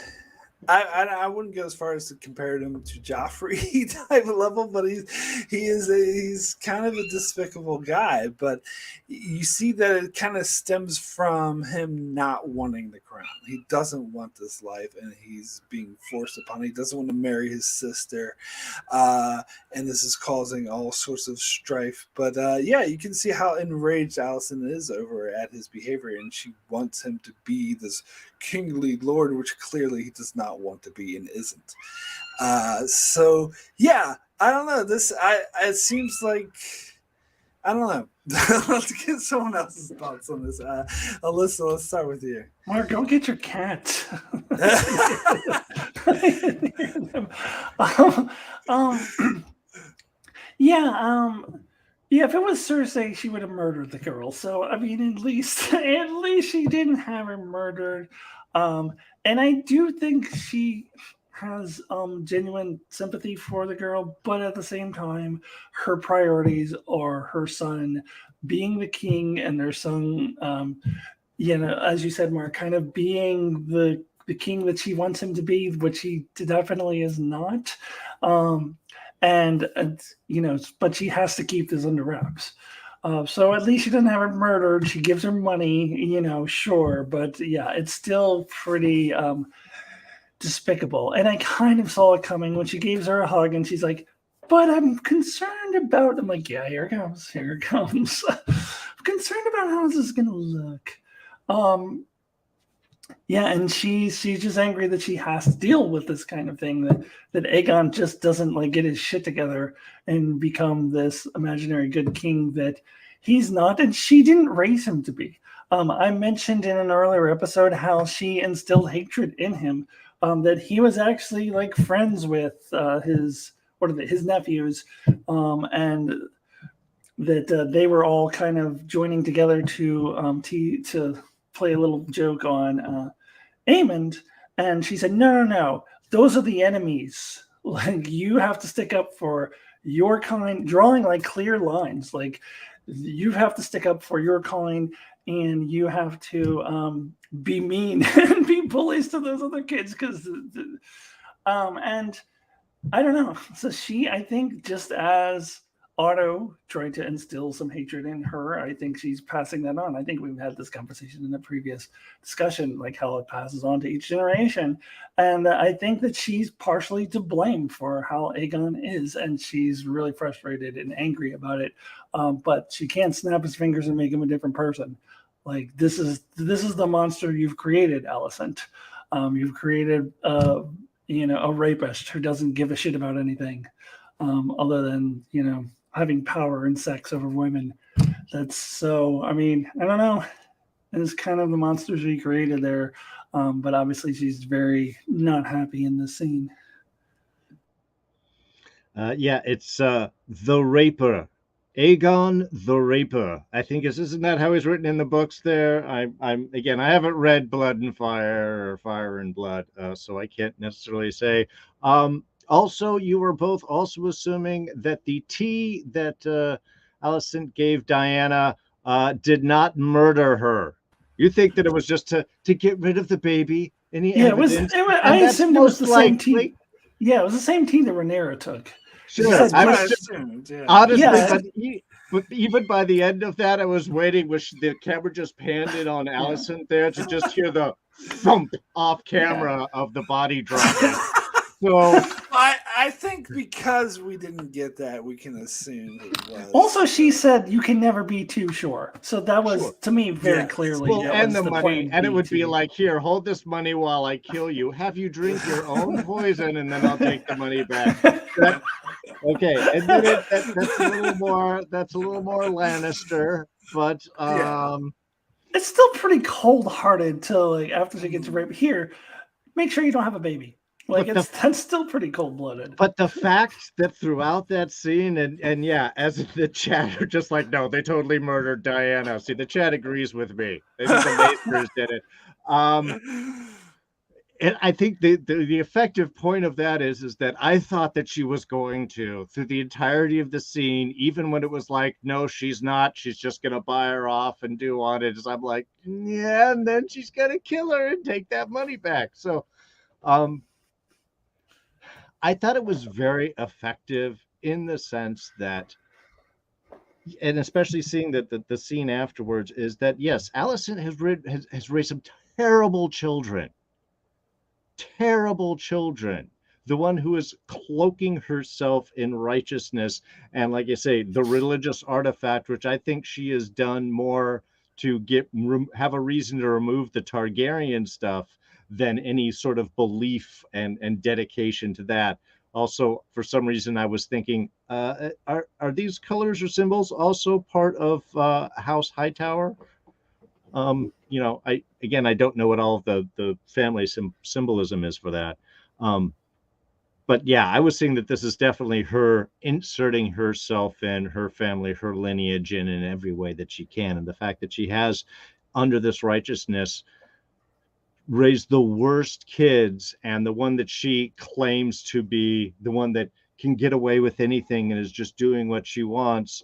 I wouldn't go as far as to compare him to Joffrey type of level, but he's kind of a despicable guy. But you see that it kind of stems from him not wanting the crown. He doesn't want this life, and he's being forced upon. He doesn't want to marry his sister, and this is causing all sorts of strife. But you can see how enraged Alicent is over at his behavior, and she wants him to be this kingly lord, which clearly he does not want to be and isn't. I don't know. It seems like, I don't know. Let's get someone else's thoughts on this. Alyssa, let's start with you. Mark, go get your cat. If it was Cersei, she would have murdered the girl. So I mean, at least she didn't have her murdered. And I do think she has genuine sympathy for the girl, but at the same time, her priorities are her son being the king and their son, as you said, Mark, kind of being the king that she wants him to be, which he definitely is not. But she has to keep this under wraps. So at least she doesn't have her murdered. She gives her money, sure. But yeah, it's still pretty despicable. And I kind of saw it coming when she gives her a hug and she's like, but I'm concerned about, I'm like, yeah, here it comes. I'm concerned about how this is going to look. Yeah, and she's just angry that she has to deal with this kind of thing, that Aegon just doesn't like get his shit together and become this imaginary good king that he's not, and she didn't raise him to be. I mentioned in an earlier episode how she instilled hatred in him. That he was actually like friends with his nephews, and that they were all kind of joining together to play a little joke on Aemond, and she said, "No, no, no. Those are the enemies. Like you have to stick up for your kind." Drawing like clear lines, like you have to stick up for your kind, and you have to be mean and be bullies to those other kids because, and I don't know. So she, I think, just as Otto tried to instill some hatred in her, I think she's passing that on. I think we've had this conversation in the previous discussion, like how it passes on to each generation. And I think that she's partially to blame for how Aegon is, and she's really frustrated and angry about it. But she can't snap his fingers and make him a different person. Like this is the monster you've created, Alicent. You've created a rapist who doesn't give a shit about anything other than having power and sex over women. That's so. I mean, I don't know. It's kind of the monsters she created there, but obviously she's very not happy in this scene. Yeah, it's the Raper, Aegon the Raper. I think isn't that how he's written in the books? There, I'm again. I haven't read Blood and Fire or Fire and Blood, so I can't necessarily say. Also, you were both also assuming that the tea that Alicent gave Diana did not murder her. You think that it was just to get rid of the baby, any Yeah, evidence, I and that's assumed it was most the same tea. likely. Yeah, it was the same tea that Rhaenyra took. Sure, That's I what I was assumed. Yeah. honestly, Yeah, but even by the end of that, I was waiting. Was the camera just panned in on yeah, Alicent there to just hear the thump off yeah. camera of the body dropping? So I think because we didn't get that, we can assume it was. Also, she said you can never be too sure. So that was, sure, to me, very Yes. clearly well, that and was the the money, plan and it B would be tea. like, here, hold this money while I kill you. Have you drink your own poison, and then I'll take the money back. That okay? Admit it. That's a little more. That's a little more Lannister, but Yeah. It's still pretty cold-hearted to like after she gets raped. Here, make sure you don't have a baby. Like but the that's still pretty cold-blooded. But the fact that throughout that scene, and yeah, as the chat are just like, no, they totally murdered Diana. See, the chat agrees with me. They think the Maesters did it. And I think the effective point of that is that I thought that she was going to through the entirety of the scene, even when it was like, no, she's not. She's just gonna buy her off and do on it. I'm like, yeah, and then she's gonna kill her and take that money back. So, um, I thought it was very effective in the sense that, and especially seeing that the scene afterwards is that yes, Alicent has raised some terrible children. The one who is cloaking herself in righteousness and, like I say, the religious artifact, which I think she has done more to have a reason to remove the Targaryen stuff than any sort of belief and dedication to that. Also, for some reason, I was thinking, are these colors or symbols also part of House Hightower? I don't know what all of the family symbolism is for that. But yeah, I was seeing that this is definitely her inserting herself in her family, her lineage in every way that she can. And the fact that she has, under this righteousness, raised the worst kids, and the one that she claims to be the one that can get away with anything and is just doing what she wants,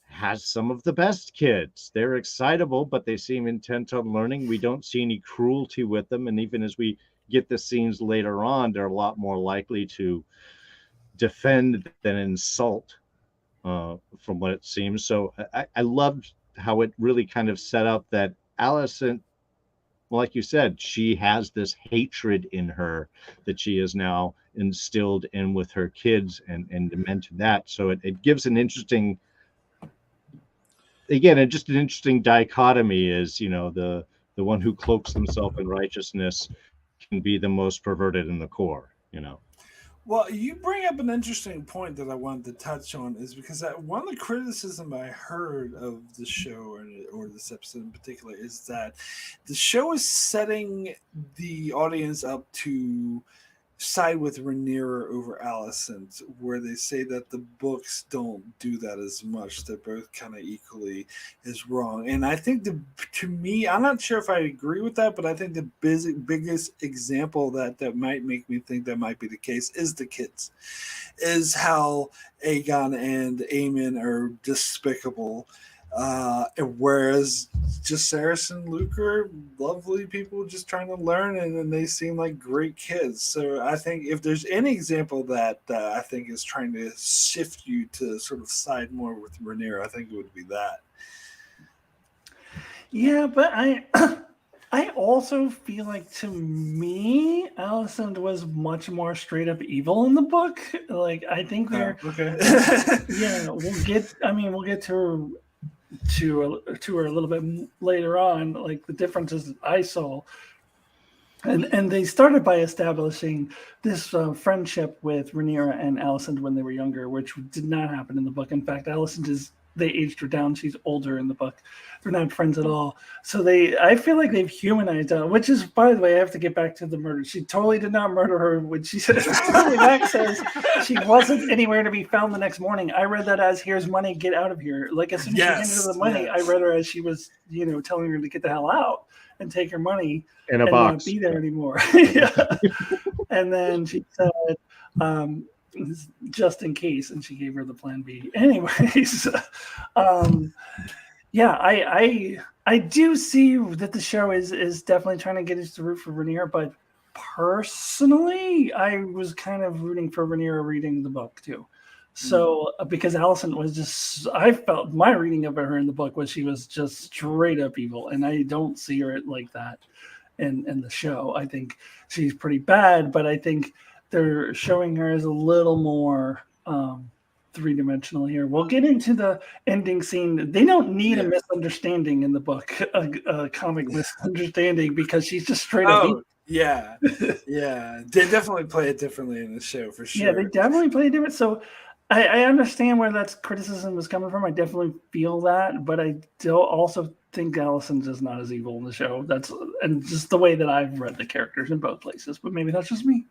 has some of the best kids. They're excitable, but they seem intent on learning. We don't see any cruelty with them. And even as we get the scenes later on, they're a lot more likely to defend than insult, from what it seems. So I loved how it really kind of set up that Alicent, like you said, she has this hatred in her that she is now instilled in with her kids and meant that. So it gives an interesting, again, just an interesting dichotomy is, the the one who cloaks himself in righteousness can be the most perverted in the core, Well, you bring up an interesting point that I wanted to touch on is because one of the criticism I heard of the show or this episode in particular is that the show is setting the audience up to side with Rhaenyra over Alicent, where they say that the books don't do that as much. They're both kind of equally as wrong. And I think to me, I'm not sure if I agree with that, but I think the biggest example that might make me think that might be the case is the kids, is how Aegon and Aemon are despicable. Whereas Jacaerys and Luke are lovely people just trying to learn, and then they seem like great kids. So I think if there's any example that I think is trying to shift you to sort of side more with Rhaenyra, I think it would be that. Yeah, but I also feel like, to me, Alicent was much more straight up evil in the book. Like, I think they're okay. yeah, we'll get to her a little bit later on, like the differences I saw. And they started by establishing this friendship with Rhaenyra and Alicent when they were younger, which did not happen in the book. In fact, they aged her down. She's older in the book. They're not friends at all. So I feel like they've humanized her, which is, by the way, I have to get back to the murder. She totally did not murder her when she said, Max says she wasn't anywhere to be found the next morning. I read that as, here's money, get out of here. Like, as soon as she handed her the money, I read her as she was, telling her to get the hell out and take her money in a and box. not be there anymore. And then she said, just in case, and she gave her the plan B. Anyways, I do see that the show is definitely trying to get us to root for Rhaenyra, but personally, I was kind of rooting for Rhaenyra reading the book too. So because Alicent was just, I felt my reading of her in the book was she was just straight up evil, and I don't see her like that in the show. I think she's pretty bad, but I think they're showing her as a little more three-dimensional here. We'll get into the ending scene. They don't need a misunderstanding in the book, a comic misunderstanding, because she's just straight up evil. Yeah. They definitely play it differently in the show for sure. Yeah, they definitely play it different. So I understand where that criticism was coming from. I definitely feel that, but I don't also think Alicent's just not as evil in the show. And just the way that I've read the characters in both places, but maybe that's just me.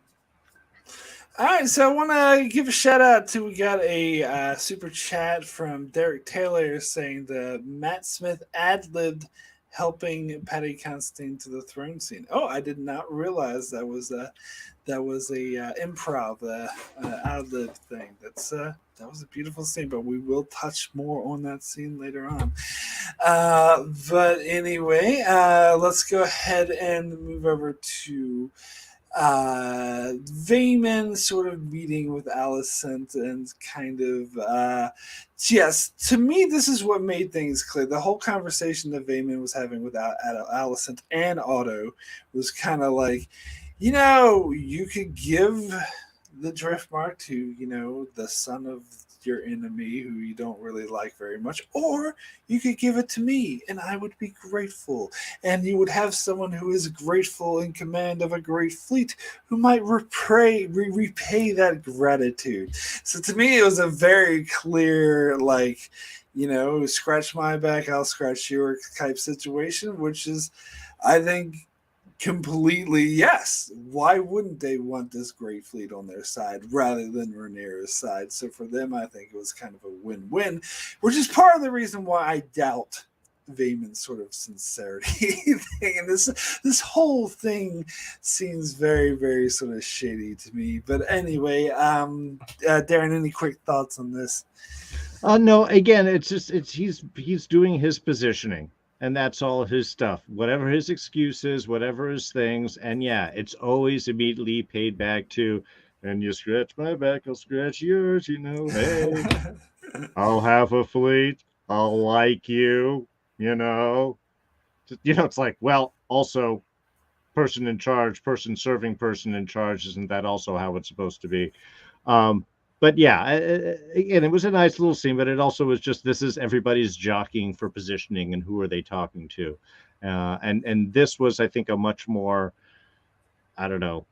All right, so I want to give a shout out to, we got a super chat from Derek Taylor saying the Matt Smith ad-libbed helping Patty Constantine to the throne scene. Oh, I did not realize that was a improv ad-lib thing. That was a beautiful scene, but we will touch more on that scene later on. But anyway, let's go ahead and move over to Vaemon sort of meeting with Alicent and kind of yes, to me this is what made things clear. The whole conversation that Vaemon was having with Alicent and Otto was kind of like, you could give the Driftmark to the son of your enemy who you don't really like very much, or you could give it to me and I would be grateful, and you would have someone who is grateful in command of a great fleet who might repay that gratitude. So to me it was a very clear, like, scratch my back, I'll scratch your type situation, which is, I think, completely yes. Why wouldn't they want this great fleet on their side rather than Rhaenyra's side? So for them, I think it was kind of a win-win, which is part of the reason why I doubt Vaemon's sort of sincerity thing. And this whole thing seems very, very sort of shady to me. But anyway, Darrin, any quick thoughts on this? No, again, it's just he's doing his positioning. And that's all his stuff. Whatever his excuses, whatever his things. And yeah, it's always immediately paid back to, and you scratch my back, I'll scratch yours, hey, I'll have a fleet, I'll like you, it's like, well, also person serving person in charge, isn't that also how it's supposed to be? But yeah, again, it was a nice little scene, but it also was just, this is everybody's jockeying for positioning and who are they talking to. And this was, I think, a much more, I don't know,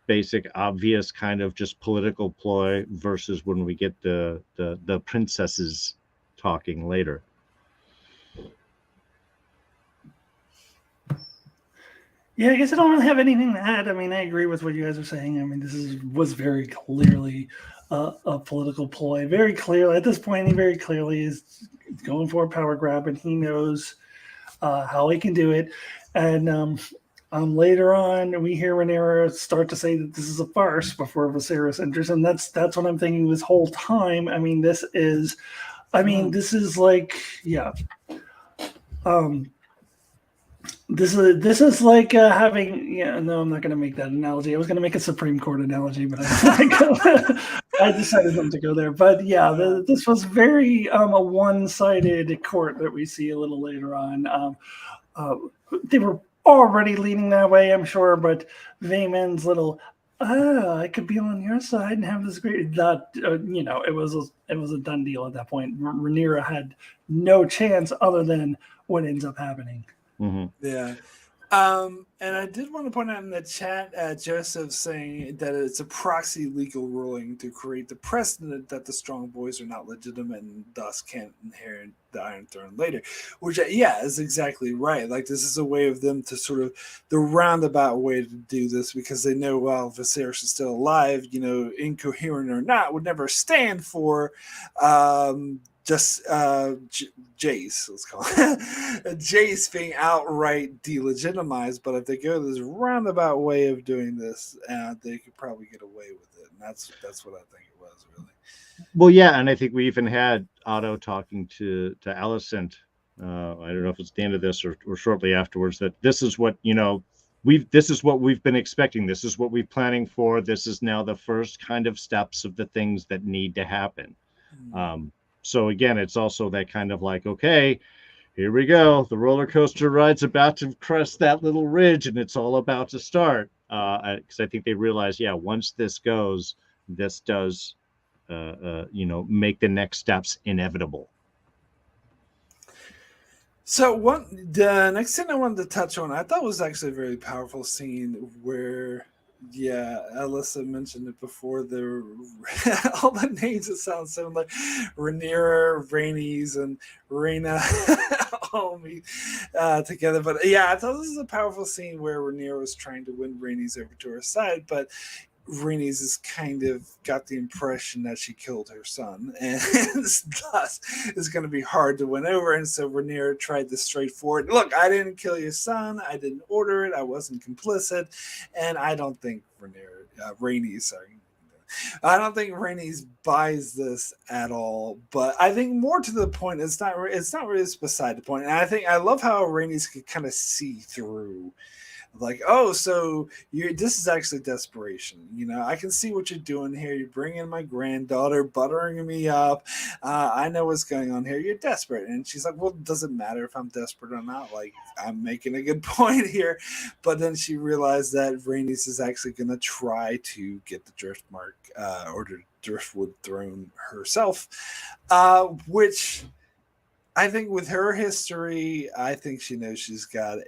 basic, obvious kind of just political ploy versus when we get the princesses talking later. Yeah, I guess I don't really have anything to add. I mean, I agree with what you guys are saying. I mean, was very clearly a political ploy. Very clearly, at this point, he very clearly is going for a power grab, and he knows how he can do it. And later on, we hear Rhaenyra start to say that this is a farce before Viserys enters, and that's what I'm thinking this whole time. I mean, this is like, yeah. This is like having, yeah, no, I'm not going to make that analogy. I was going to make a Supreme Court analogy, but I decided not to go there. But yeah, this was very a one-sided court that we see a little later on. They were already leaning that way, I'm sure, but Vayman's little, I could be on your side and have this great, that, it was a done deal at that point. Rhaenyra had no chance other than what ends up happening. Mm-hmm. Yeah. And I did want to point out in the chat, Joseph saying that it's a proxy legal ruling to create the precedent that the strong boys are not legitimate and thus can't inherit the Iron Throne later, which, is exactly right. Like, this is a way of them to sort of, the roundabout way to do this, because they know while Viserys is still alive, incoherent or not, would never stand for just Jace, let's call it, Jace being outright delegitimized. But if they go this roundabout way of doing this, they could probably get away with it, and that's what I think it was, really. Well, yeah, and I think we even had Otto talking to Alicent. I don't know if it's the end of this or shortly afterwards, that this is what this is what we've been expecting. This is what we're planning for. This is now the first kind of steps of the things that need to happen. Mm-hmm. So again, it's also that kind of like, okay, here we go. The roller coaster ride's about to crest that little ridge, and it's all about to start. Because I think they realize, once this goes, this does, make the next steps inevitable. So the next thing I wanted to touch on, I thought was actually a very powerful scene where, Alyssa mentioned it before. All the names that sound similar, Rhaenyra, Rhaenys, and Rhaena all meet together. But I thought this was a powerful scene where Rhaenyra was trying to win Rhaenys over to her side, but Rhaenys has kind of got the impression that she killed her son, and thus is going to be hard to win over. And so Rhaenyra tried this straightforward, look, I didn't kill your son, I didn't order it, I wasn't complicit. And I don't think Rhaenys buys this at all. But I think more to the point, it's not really beside the point. And I love how Rhaenys could kind of see through, like, oh, so this is actually desperation. I can see what you're doing here. You're bringing my granddaughter, buttering me up. I know what's going on here. You're desperate. And she's like, well, does it matter if I'm desperate or not? Like, I'm making a good point here. But then she realized that Rhaenys is actually going to try to get the Driftmark or the Driftwood throne herself, which I think with her history, I think she knows she's got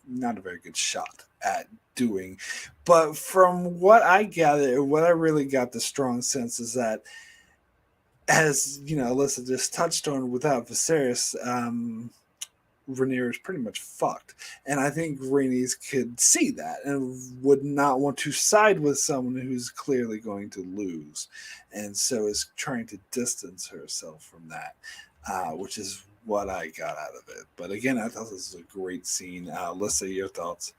not a very good shot at doing. But from what I gather, what I really got the strong sense is that, as Alyssa just touched on, without Viserys, Rhaenyra is pretty much fucked. And I think Rhaenys could see that and would not want to side with someone who's clearly going to lose, and so is trying to distance herself from that, which is what I got out of it. But again, I thought this was a great scene. Alyssa, your thoughts?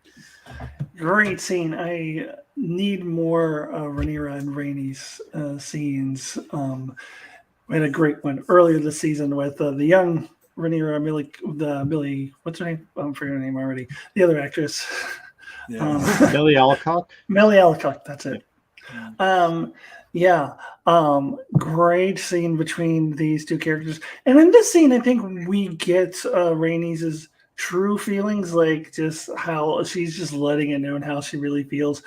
Great scene. I need more Rhaenyra and Rhaenys scenes. We had a great one earlier this season with the young Rhaenyra, Millie, what's her name? I'm forgetting her name already. The other actress. Millie Alcock. Millie Alcock, that's it. Great scene between these two characters. And in this scene, I think we get Rhaenys' true feelings, like just how she's just letting it known how she really feels.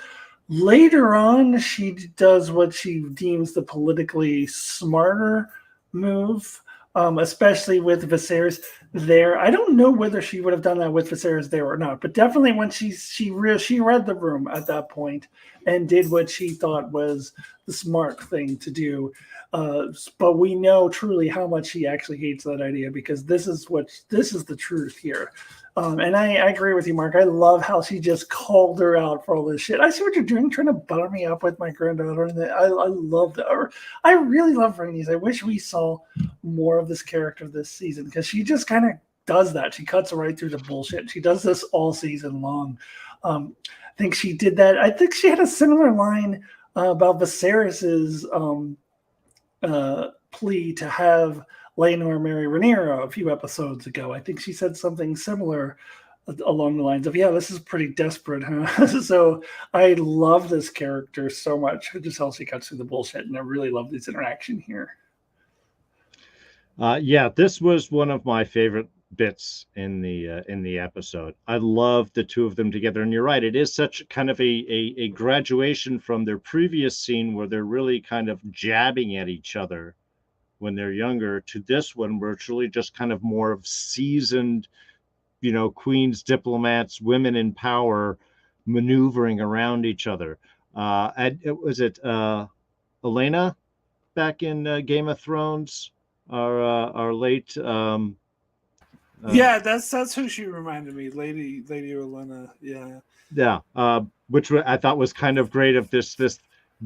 Later on, she does what she deems the politically smarter move, especially with Viserys there. I don't know whether she would have done that with Viserys there or not, but definitely when she read the room at that point and did what she thought was the smart thing to do. But we know truly how much she actually hates that idea, because this is the truth here. And I agree with you, Mark. I love how she just called her out for all this shit. I see what you're doing, trying to butter me up with my granddaughter. And I love that. I really love Rhaenys. I wish we saw more of this character this season, because she just kind of does that. She cuts right through the bullshit. She does this all season long. I think she did that. I think she had a similar line about Viserys's plea to have Laenor marry Rhaenyra a few episodes ago. I think she said something similar along the lines of, yeah, this is pretty desperate, huh? So I love this character so much, just how she cuts through the bullshit, and I really love this interaction here. Yeah, this was one of my favorite bits in the episode. I love the two of them together, and you're right, it is such kind of a graduation from their previous scene where they're really kind of jabbing at each other when they're younger, to this one where it's really just kind of more of seasoned, queens, diplomats, women in power maneuvering around each other. Was it Elena back in Game of Thrones? Our late yeah, that's who she reminded me, Lady Olenna. Yeah, which I thought was kind of great. Of this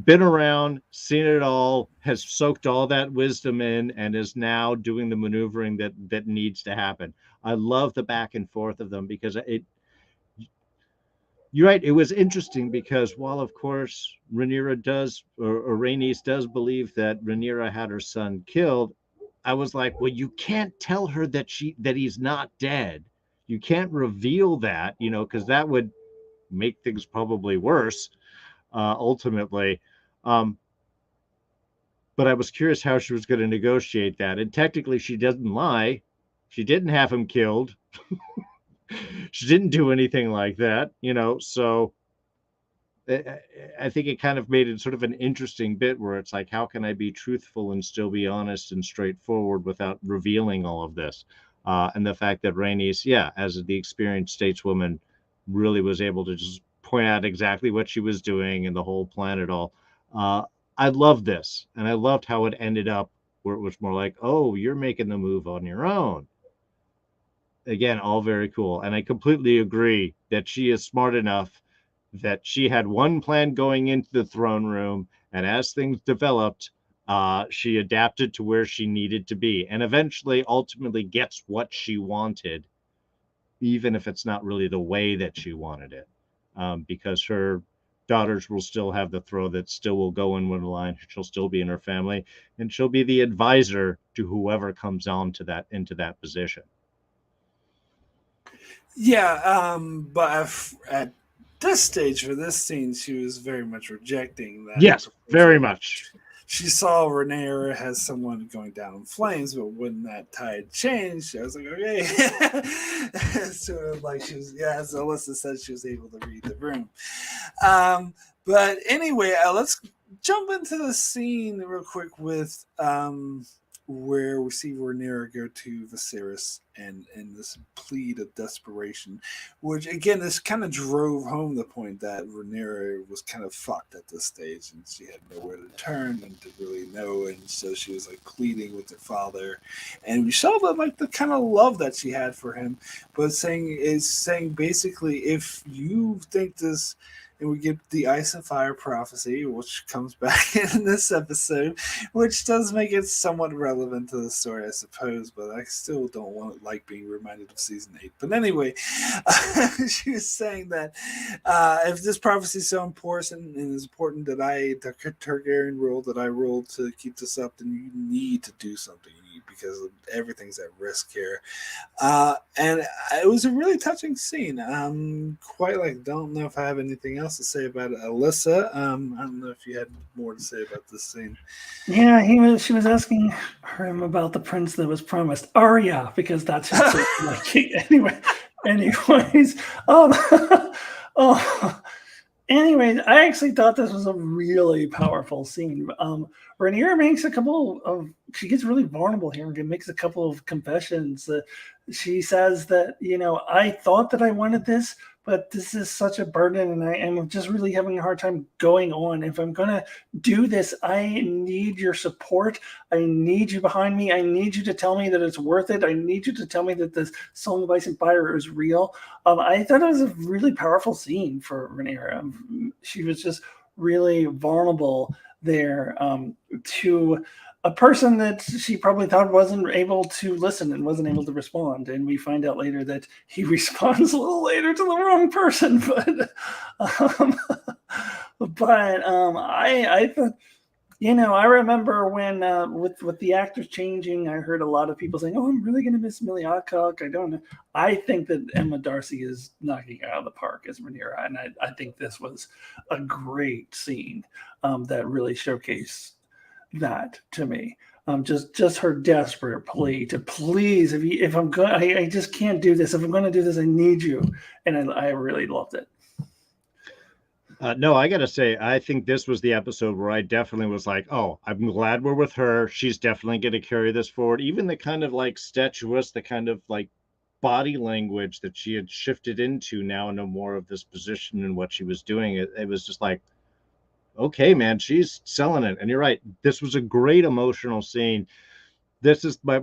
been around, seen it all, has soaked all that wisdom in, and is now doing the maneuvering that needs to happen. I love the back and forth of them, because you're right, it was interesting, because while of course Rhaenyra does, or Rhaenys does believe that Rhaenyra had her son killed, I was like, well, you can't tell her that he's not dead. You can't reveal that, because that would make things probably worse. Ultimately. But I was curious how she was going to negotiate that. And technically, she doesn't lie. She didn't have him killed. She didn't do anything like that, so I think it kind of made it sort of an interesting bit where it's like, how can I be truthful and still be honest and straightforward without revealing all of this? And the fact that Rhaenys, as the experienced stateswoman, really was able to just point out exactly what she was doing and the whole plan at all. I loved this, and I loved how it ended up where it was more like, oh, you're making the move on your own. Again, all very cool. And I completely agree that she is smart enough that she had one plan going into the throne room, and as things developed, she adapted to where she needed to be, and eventually ultimately gets what she wanted, even if it's not really the way that she wanted it. Because her daughters will still have the throne that still will go in with the line. She'll still be in her family, and she'll be the advisor to whoever comes into that position. Yeah, but at this stage, for this scene, she was very much rejecting that. Yes, very much. She saw Rhaenyra as someone going down in flames, but when that tide changed, I was like, okay. Sort of like she was, as Alyssa said, she was able to read the room. But anyway, let's jump into the scene real quick with where we see Rhaenyra go to Viserys and this plea of desperation, which again, this kind of drove home the point that Rhaenyra was kind of fucked at this stage, and she had nowhere to turn and to really know, and so she was like pleading with her father, and we saw the kind of love that she had for him, but saying basically, if you think this. And we get the ice and fire prophecy, which comes back in this episode, which does make it somewhat relevant to the story, I suppose, but I still don't want to like being reminded of season 8. But anyway, she was saying that if this prophecy is so important and is important that the Targaryen rule that I ruled to keep this up, then you need to do something because everything's at risk here. And it was a really touching scene. Don't know if I have anything else to say about it. Alyssa, I don't know if you had more to say about this scene. Yeah, she was asking him about the prince that was promised, Arya, because that's his like. Anyways, Anyways, I actually thought this was a really powerful scene. Rhaenyra makes she gets really vulnerable here and makes a couple of confessions. She says that, I thought that I wanted this, but this is such a burden and I am just really having a hard time going on. If I'm going to do this, I need your support. I need you behind me. I need you to tell me that it's worth it. I need you to tell me that this Song of Ice and Fire is real. I thought it was a really powerful scene for Rhaenyra. She was just really vulnerable there to a person that she probably thought wasn't able to listen and wasn't able to respond. And we find out later that he responds a little later to the wrong person. I thought, I remember when with the actors changing, I heard a lot of people saying, "Oh, I'm really going to miss Millie Alcock." I don't know. I think that Emma Darcy is knocking it out of the park as Rhaenyra, and I think this was a great scene that really showcased that to me. Just her desperate plea to please, if I'm going, I just can't do this. If I'm going to do this, I need you, and I really loved it. No, I got to say, I think this was the episode where I definitely was like, oh, I'm glad we're with her. She's definitely going to carry this forward. Even the kind of like statuesque, the kind of like body language that she had shifted into now into more of this position and what she was doing. It was just like, okay, man, she's selling it. And you're right. This was a great emotional scene. This is my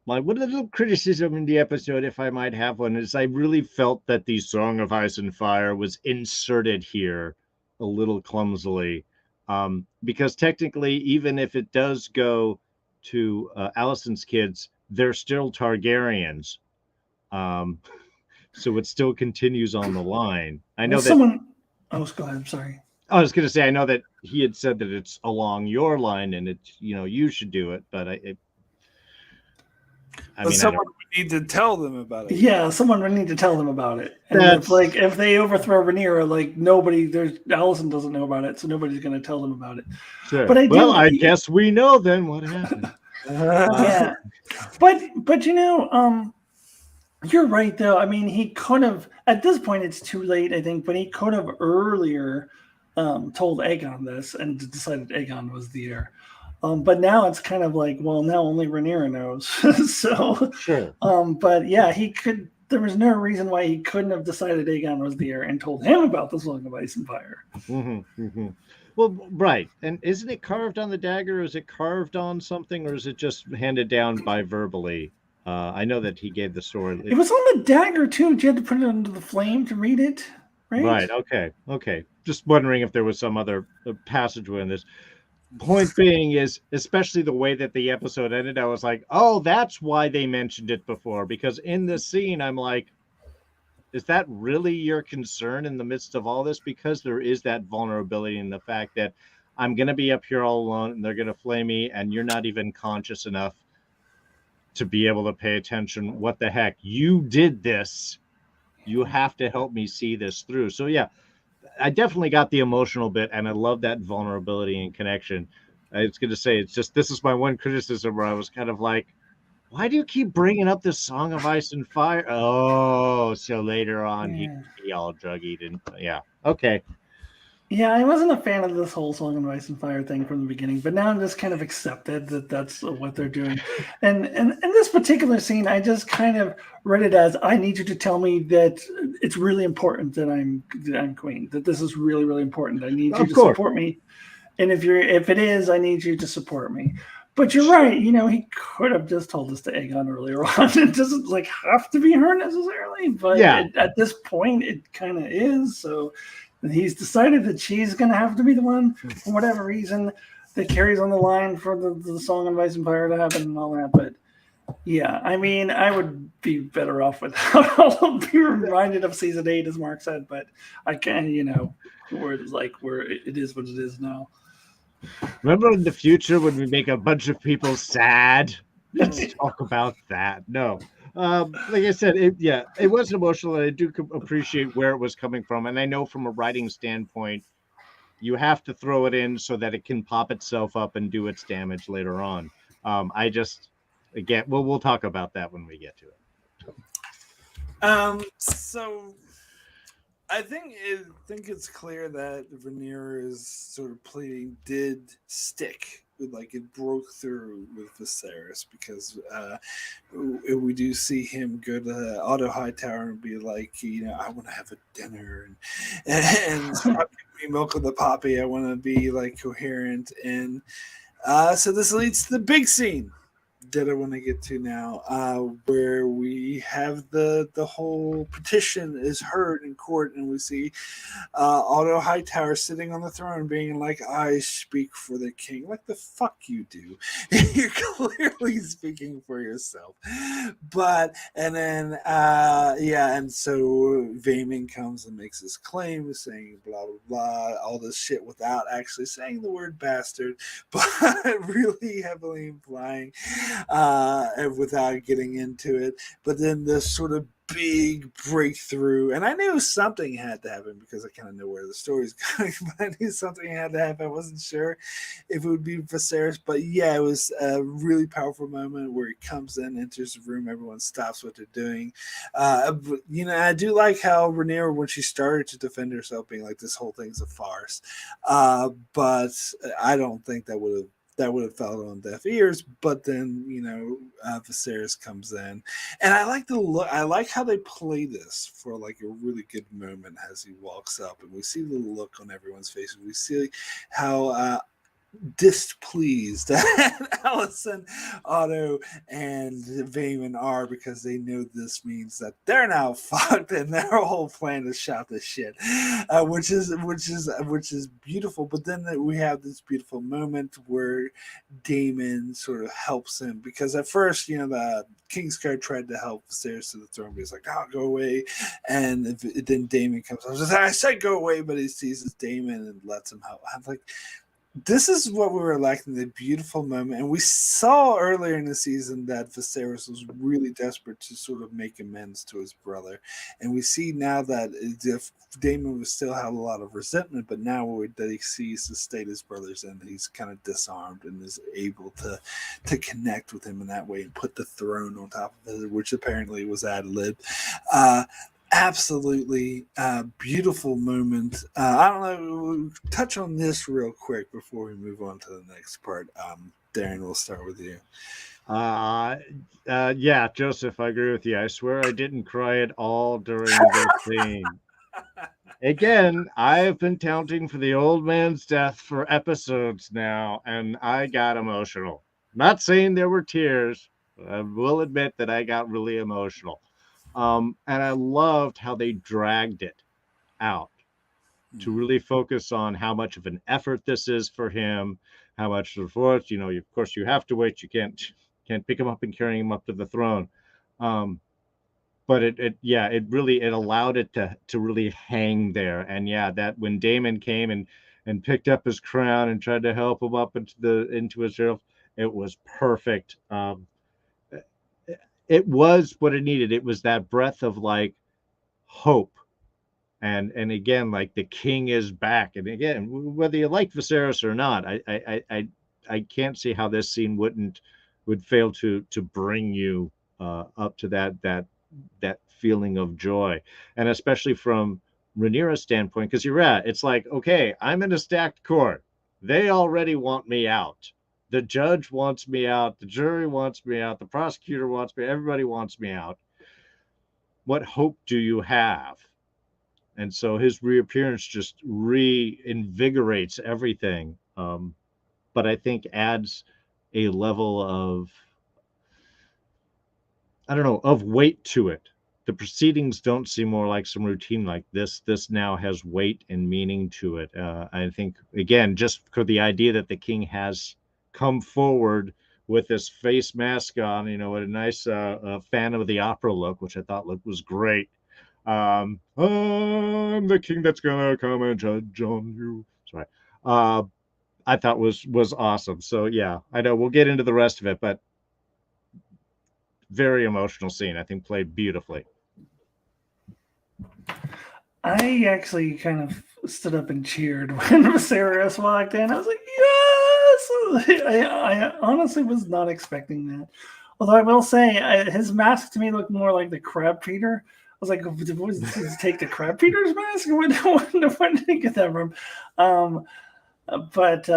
one little criticism in the episode, if I might have one, is I really felt that the Song of Ice and Fire was inserted here a little clumsily, because technically, even if it does go to Alicent's kids, they're still Targaryens, so it still continues on the line. I know someone. Oh, go ahead. I'm sorry. I was going to say, I know that he had said that it's along your line and it's, you should do it, but someone would need to tell them about it. Yeah, someone would need to tell them about it. And if they overthrow Rhaenyra, Alicent doesn't know about it, so nobody's going to tell them about it. Sure. But I guess we know then what happened. Yeah, but you're right though. I mean, he could have. At this point, it's too late, I think. But he could have earlier told Aegon this and decided Aegon was the heir. But now it's kind of like, well, now only Rhaenyra knows. So, sure. But yeah, he could. There was no reason why he couldn't have decided Aegon was the heir and told him about the Song of Ice and Fire. Mm-hmm, mm-hmm. Well, right. And isn't it carved on the dagger? Is it carved on something, or is it just handed down by verbally? I know that he gave the sword. It was on the dagger too. You had to put it under the flame to read it, right? Right. Okay. Just wondering if there was some other passageway in this. Point being is, especially the way that the episode ended, I was like, oh, that's why they mentioned it before. Because in this scene, I'm like, is that really your concern in the midst of all this? Because there is that vulnerability in the fact that I'm going to be up here all alone and they're going to flame me and you're not even conscious enough to be able to pay attention. What the heck? You did this. You have to help me see this through. So yeah, I definitely got the emotional bit and I love that vulnerability and connection. I was going to say, it's just, this is my one criticism where I was kind of like, why do you keep bringing up this Song of Ice and Fire? Oh, so later on he could be all druggied and yeah. Okay. Yeah, I wasn't a fan of this whole Song of Ice and Fire thing from the beginning, but now I'm just kind of accepted that that's what they're doing. And this particular scene, I just kind of read it as, I need you to tell me that it's really important that I'm queen, that this is really, really important. I need you to support me. And if it is, I need you to support me. But you're right. He could have just told us to Aegon earlier on. It doesn't have to be her necessarily, but at this point, it kind of is. So he's decided that she's going to have to be the one, for whatever reason, that carries on the line for the Song of Ice and Fire to happen and all that. But yeah, I mean, I would be better off without all be reminded of season 8, as Mark said. But I can, where it is what it is now. Remember in the future when we make a bunch of people sad? Let's talk about that. No. Like I said, it was emotional, and I do appreciate where it was coming from. And I know from a writing standpoint, you have to throw it in so that it can pop itself up and do its damage later on. We'll talk about that when we get to it. So I think it's clear that Rhaenyra's sort of pleading did stick. Like it broke through with Viserys because we do see him go to Otto Hightower and be like, I want to have a dinner and stop giving me milk of the poppy. I want to be like coherent, and so this leads to the big scene that I want to get to now, where we have the whole petition is heard in court, and we see Otto Hightower sitting on the throne, being like, "I speak for the king." Like the fuck you do. You're clearly speaking for yourself. But and then and so Vaemon comes and makes his claim, saying blah blah blah, all this shit without actually saying the word bastard, but really heavily implying, and without getting into it. But then this sort of big breakthrough, and I knew something had to happen because I kind of know where the story's going, but I knew something had to happen. I wasn't sure if it would be Viserys, but yeah, it was a really powerful moment where he comes in, enters the room, everyone stops what they're doing. I do like how Rhaenyra, when she started to defend herself, being like, this whole thing's a farce, but I don't think that would have fell on deaf ears. But then, Viserys comes in, and I like the look. I like how they play this for like a really good moment as he walks up, and we see the look on everyone's faces. We see how displeased that Allison, Otto, and Vaemon are, because they know this means that they're now fucked, and their whole plan is shot to shit, which is beautiful. But then we have this beautiful moment where Daemon sort of helps him, because at first, the Kingsguard tried to help Viserys to the throne, but he's like, "Oh, go away," and then Daemon comes up. I said go away, but he sees his Daemon and lets him help. I'm like, this is what we were lacking, the beautiful moment. And we saw earlier in the season that Viserys was really desperate to sort of make amends to his brother. And we see now that if Daemon was still have a lot of resentment, but now that he sees the state his brother's in, he's kind of disarmed and is able to connect with him in that way and put the throne on top of it, which apparently was ad-lib. Absolutely beautiful moment. I don't know. We'll touch on this real quick before we move on to the next part. Darrin, we'll start with you. Yeah, Joseph, I agree with you. I swear I didn't cry at all during this scene. Again, I've been counting for the old man's death for episodes now, and I got emotional. Not saying there were tears, but I will admit that I got really emotional. And I loved how they dragged it out to really focus on how much of an effort this is for him, how much of course, of course you have to wait. You can't pick him up and carry him up to the throne. But it really allowed it to really hang there. And yeah, that when Daemon came and picked up his crown and tried to help him up into his shelf, it was perfect. It was what it needed. It was that breath of like hope. And again, like the king is back. And again, whether you like Viserys or not, I can't see how this scene would fail to bring you up to that feeling of joy. And especially from Rhaenyra's standpoint, because you're right, it's like, okay, I'm in a stacked court. They already want me out. The judge wants me out. The jury wants me out. The prosecutor wants me. Everybody wants me out. What hope do you have? And so his reappearance just reinvigorates everything. But I think adds a level of, I don't know, of weight to it. The proceedings don't seem more like some routine like this. This now has weight and meaning to it. I think, again, just for the idea that the king has come forward with this face mask on, with a nice Phantom of the Opera look, which I thought was great. I'm the king that's gonna come and judge on you. Sorry. I thought was awesome. So yeah, I know we'll get into the rest of it, but very emotional scene. I think played beautifully. I actually kind of stood up and cheered when Viserys walked in. I was like, yes! I honestly was not expecting that. Although I will say, his mask to me looked more like the crab feeder was like, did he take the crab feeder's mask? Where did he get that from? But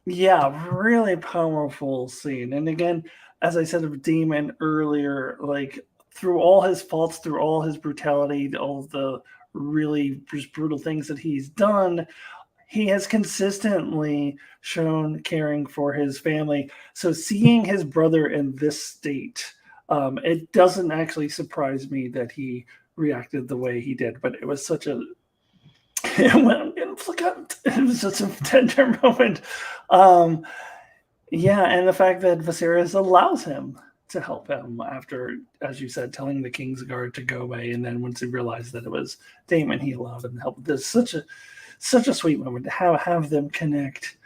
yeah, really powerful scene. And again, as I said of Demon earlier, like through all his faults, through all his brutality, all the really just brutal things that he's done, he has consistently shown caring for his family. So seeing his brother in this state, it doesn't actually surprise me that he reacted the way he did. But it was such a it was just a tender moment. Yeah, and the fact that Viserys allows him to help him after, as you said, telling the Kingsguard to go away, and then once he realized that it was Daemon, he allowed him to help. There's such a sweet moment to have them connect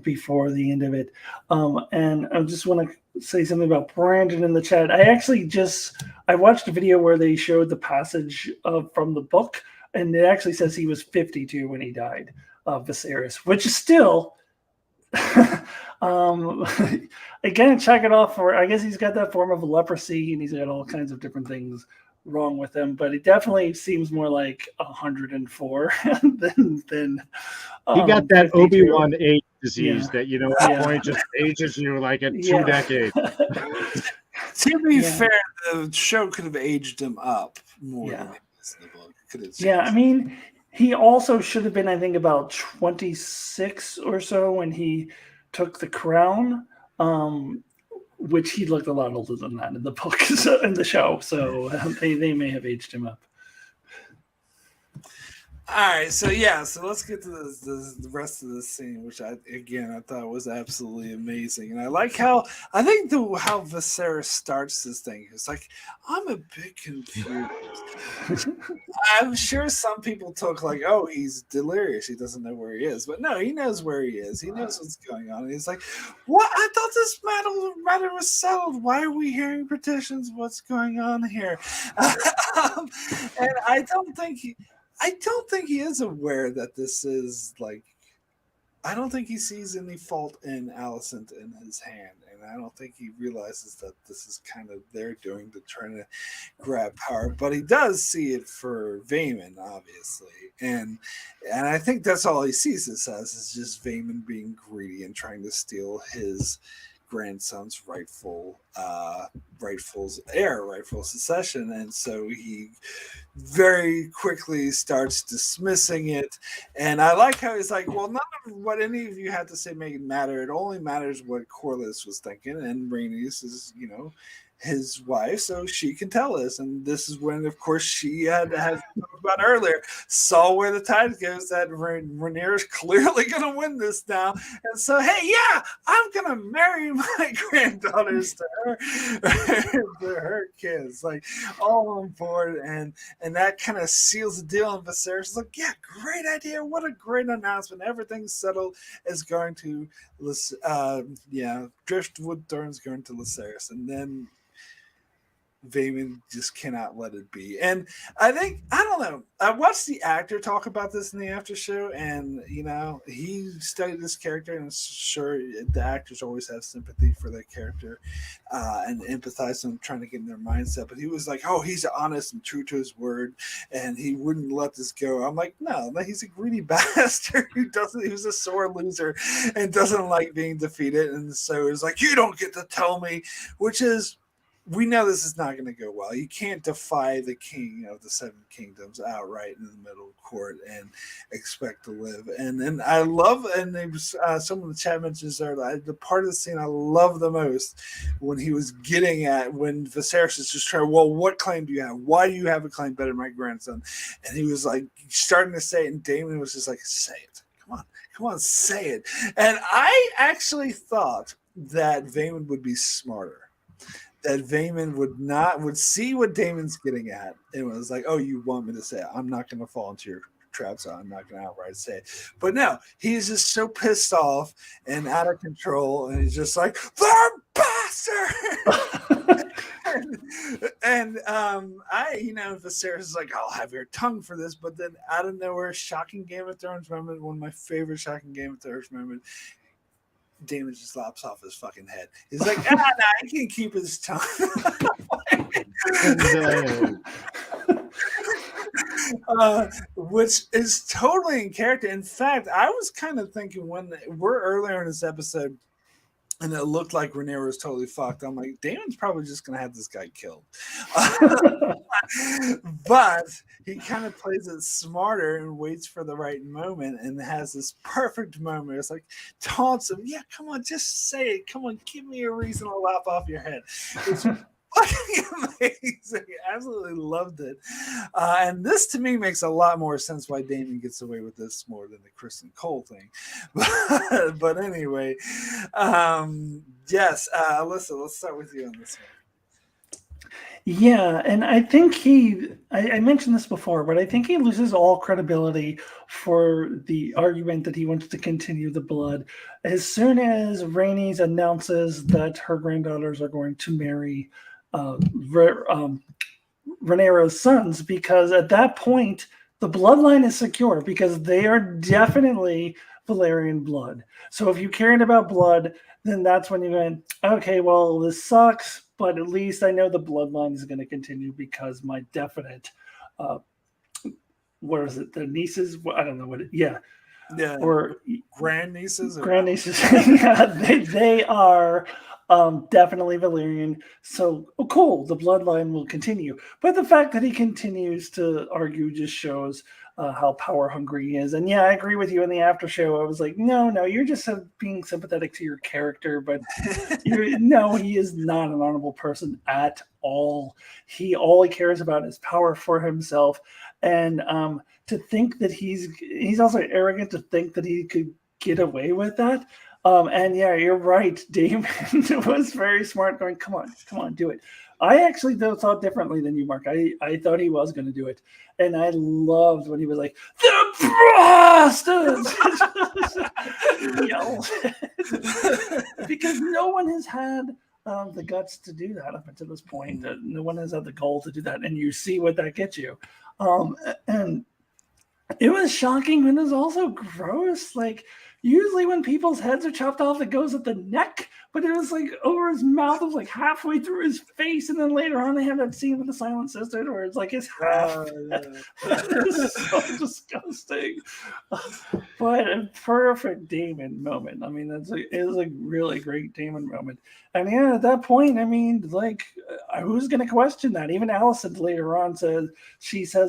before the end of it. And I just want to say something about Brandon in the chat. I watched a video where they showed the passage from the book, and it actually says he was 52 when he died, Viserys, which is still again, check it off for, I guess he's got that form of leprosy and he's got all kinds of different things wrong with him, but it definitely seems more like 104 than he got that 52. Obi-Wan age disease that, at Yeah. point just ages you like at 2 Yeah. decades. To be fair, the show could have aged him up more than it was in the book. I mean, he also should have been, I think, about 26 or so when he took the crown, which he looked a lot older than that in the book, in the show. So they may have aged him up. All right, so let's get to the rest of the scene, which I thought was absolutely amazing, and I like how Viserys starts this thing. It's like, I'm a bit confused. I'm sure some people talk like, oh, he's delirious, he doesn't know where he is, but no, he knows where he is. He knows what's going on. And he's like, what? I thought this matter was settled. Why are we hearing petitions? What's going on here? And I don't think he is aware that this is like. I don't think he sees any fault in Alicent in his hand, and I don't think he realizes that this is kind of their doing to try to grab power. But he does see it for Vaemon, obviously, and I think that's all he sees this as is just Vaemon being greedy and trying to steal his grandson's rightful succession, and so he very quickly starts dismissing it. And I like how he's like, well, none of what any of you had to say make it matter. It only matters what Corlys was thinking, and Rhaenys is, his wife, so she can tell us. And this is when, of course, she had talked about earlier, saw where the tide goes, that Rhaenyra's clearly going to win this now. And so, hey, I'm going to marry my granddaughters to her kids, like all on board. And that kind of seals the deal. And Viserys is like, yeah, great idea. What a great announcement. Everything's settled. Is going to, Driftwood Thorn's going to Viserys. And then Vaemon just cannot let it be. And I don't know. I watched the actor talk about this in the after show, and he studied this character, and sure, the actors always have sympathy for their character and empathize with them, trying to get in their mindset. But he was like, "Oh, he's honest and true to his word, and he wouldn't let this go." I'm like, "No, he's a greedy bastard who doesn't. He was a sore loser and doesn't like being defeated." And so it's like, "You don't get to tell me," which is. We know this is not going to go well. You can't defy the king of the Seven Kingdoms outright in the middle of court and expect to live. And I love, and some of the chat mentions there, the part of the scene I love the most when he was getting at, when Viserys is just trying, well, what claim do you have? Why do you have a claim better than my grandson? And he was like starting to say it, and Daemon was just like, say it. Come on, say it. And I actually thought that Vaemon would be smarter. That Vaemon would see what Daemon's getting at, and was like, "Oh, you want me to say it? I'm not going to fall into your trap, so I'm not going to outright say it." But no, he's just so pissed off and out of control, and he's just like, "They're bastards!" and Viserys is like, "I'll have your tongue for this," but then out of nowhere, shocking Game of Thrones moment, one of my favorite shocking Game of Thrones moments. Daemon just lops off his fucking head. He's like, he can keep his tongue. Which is totally in character. In fact, I was kind of thinking when we're earlier in this episode, and it looked like Rhaenyra was totally fucked. I'm like, Damon's probably just gonna have this guy killed. But he kind of plays it smarter and waits for the right moment and has this perfect moment. It's like taunts him, yeah, come on, just say it. Come on, give me a reason to lop off your head. It's fucking amazing. Absolutely loved it. And this to me makes a lot more sense why Damon gets away with this more than the Kristen Cole thing. But anyway, yes, Alyssa, let's start with you on this one. Yeah, and I think I mentioned this before, but I think he loses all credibility for the argument that he wants to continue the blood as soon as Rhaenys announces that her granddaughters are going to marry Rhaenyra's sons, because at that point, the bloodline is secure because they are definitely Valyrian blood. So if you cared about blood, then that's when you're going, okay, well, this sucks, but at least I know the bloodline is going to continue because my definite, what is it, the nieces? I don't know what yeah, or grandnieces, grandnieces. Yeah, they are definitely Valyrian. So cool, the bloodline will continue. But the fact that he continues to argue just shows how power hungry he is. And yeah, I agree with you in the after show. I was like, no, you're just being sympathetic to your character, but no, he is not an honorable person at all. All he cares about is power for himself. And to think that he's also arrogant to think that he could get away with that. And yeah, you're right. Damon was very smart going, come on, do it. I actually thought differently than you, Mark. I thought he was going to do it. And I loved when he was like, the bastards! Yell. Because no one has had the guts to do that up until this point. No one has had the goal to do that. And you see what that gets you. And it was shocking, and it was also gross. Like, usually when people's heads are chopped off, it goes at the neck, but it was like over his mouth. It was like halfway through his face, and then later on they have that scene with the Silent Sister where it's like his half. It's so disgusting. But a perfect Damon moment. I mean, it is a really great Damon moment. And yeah, at that point, I mean, like, who's going to question that? Even Allison later on says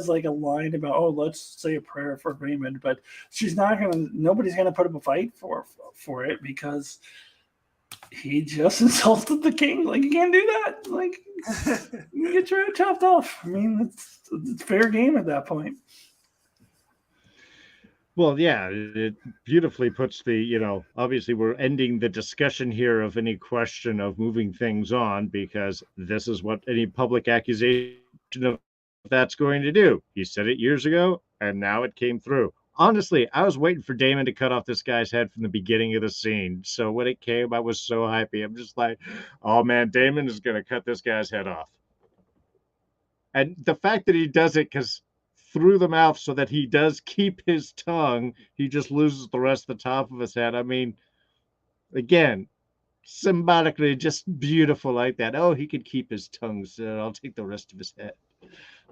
like a line about, oh, let's say a prayer for Raymond, but nobody's going to put up a fight for it because he just insulted the king. Like, you can't do that. Like, you get your head chopped off. I mean, it's fair game at that point. Well, yeah, it beautifully puts obviously we're ending the discussion here of any question of moving things on because this is what any public accusation of that's going to do. He said it years ago, and now it came through. Honestly, I was waiting for Damon to cut off this guy's head from the beginning of the scene. So when it came, I was so happy. I'm just like, oh man, Damon is going to cut this guy's head off. And the fact that he does it through the mouth so that he does keep his tongue, he just loses the rest of the top of his head. I mean, again, symbolically just beautiful like that. Oh, he could keep his tongue, so I'll take the rest of his head.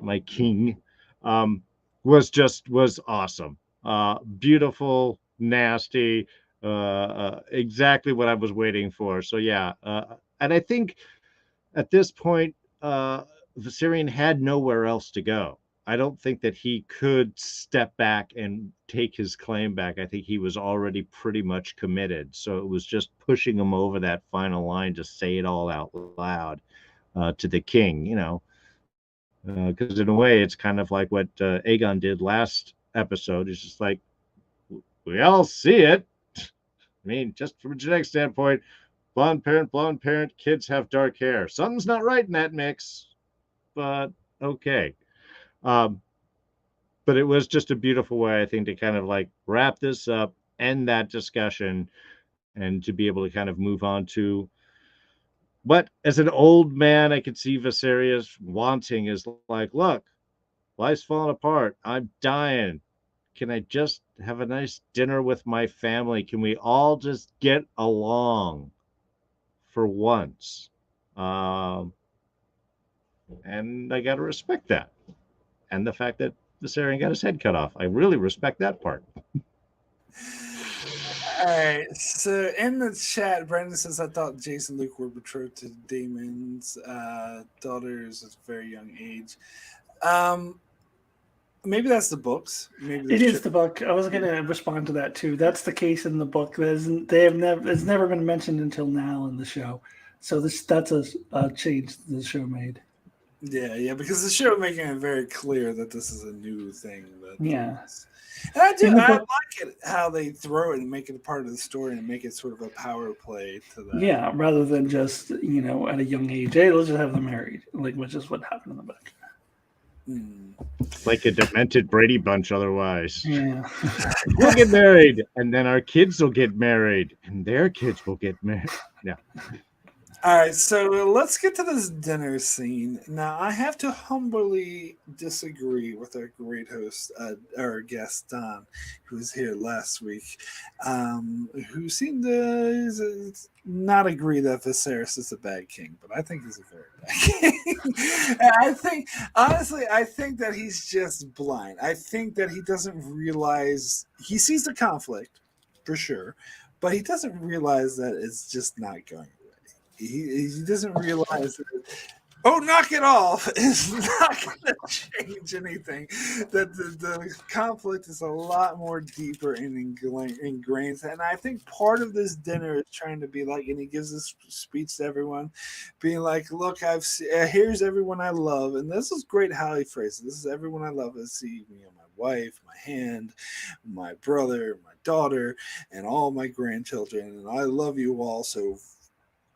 My king was awesome. Beautiful, nasty, exactly what I was waiting for. So yeah, and I think at this point, Viserion had nowhere else to go. I don't think that he could step back and take his claim back. I think he was already pretty much committed. So it was just pushing him over that final line to say it all out loud to the king, because in a way it's kind of like what Aegon did last episode. It's just like, we all see it. I mean, just from a genetic standpoint, blonde parent, kids have dark hair. Something's not right in that mix, but okay. But it was just a beautiful way, I think, to kind of like wrap this up, end that discussion, and to be able to kind of move on to what, as an old man, I could see Viserys wanting is like, look, life's falling apart. I'm dying. Can I just have a nice dinner with my family? Can we all just get along for once? And I got to respect that. And the fact that Viserion got his head cut off. I really respect that part. All right. So in the chat, Brandon says, I thought Jace and Luke were betrothed to Damon's daughters at a very young age. Maybe that's the books. Maybe It is the book. I was going to respond to that too. That's the case in the book. It's never been mentioned until now in the show. So that's a change the show made. Yeah, because the show making it very clear that this is a new thing. Yeah. And I like it how they throw it and make it a part of the story and make it sort of a power play to that. Yeah, rather than just, at a young age, hey, let's just have them married, which is what happened in the book. Like a demented Brady Bunch otherwise. Yeah. We'll get married, and then our kids will get married, and their kids will get married. Yeah. All right, so let's get to this dinner scene. Now, I have to humbly disagree with our great host, our guest, Don, who was here last week, who seemed to not agree that Viserys is a bad king, but I think he's a very bad king. I think that he's just blind. I think that he doesn't realize, he sees the conflict, for sure, but he doesn't realize that it's just not going away. He doesn't realize that, knock it off. It's not going to change anything. That the conflict is a lot more deeper and ingrained. And I think part of this dinner is trying to be like, and he gives this speech to everyone, being like, look, here's everyone I love. And this is great how he phrased it. This is everyone I love. I see my wife, my hand, my brother, my daughter, and all my grandchildren. And I love you all. So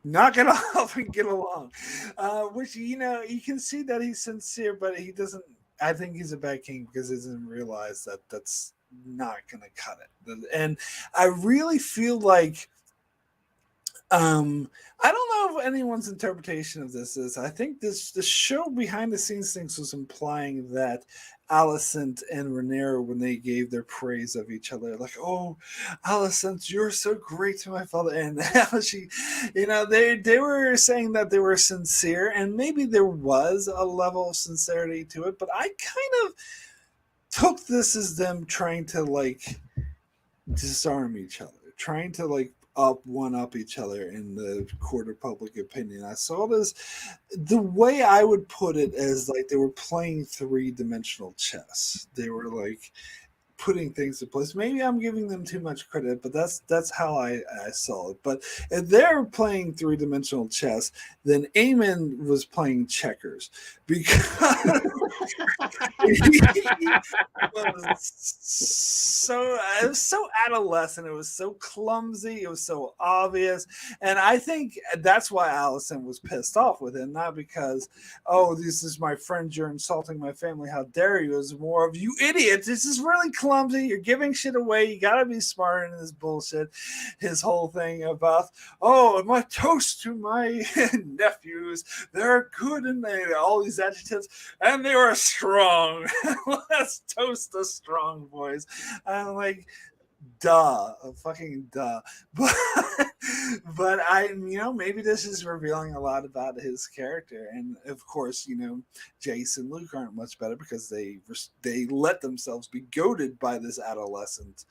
knock it off and get along. Which, you can see that he's sincere, but he doesn't. I think he's a bad king because he doesn't realize that that's not going to cut it. And I really feel like, I don't know if anyone's interpretation of this is. I think the show behind the scenes things was implying that Alicent and Rhaenyra, when they gave their praise of each other, like, oh, Alicent, you're so great to my father, and she, they were saying that they were sincere, and maybe there was a level of sincerity to it, but I kind of took this as them trying to disarm each other, trying to one up each other in the court of public opinion. I saw this, the way I would put it, as they were playing 3-dimensional chess. They were putting things in place. Maybe I'm giving them too much credit, but that's how I saw it. But if they're playing 3-dimensional chess, then Aemon was playing checkers, because it was so adolescent. It was so clumsy. It was so obvious. And I think that's why Alicent was pissed off with him, not because, oh, this is my friend, you're insulting my family, how dare you. It was more of, you idiot, this is really clumsy. You're giving shit away. You got to be smart in this bullshit. His whole thing about, oh, my toast to my nephews. They're good and all these adjectives, and they were strong. Let's toast the strong boys. I'm like, fucking duh. But I, maybe this is revealing a lot about his character. And of course, Jace and Luke aren't much better because they let themselves be goaded by this adolescent,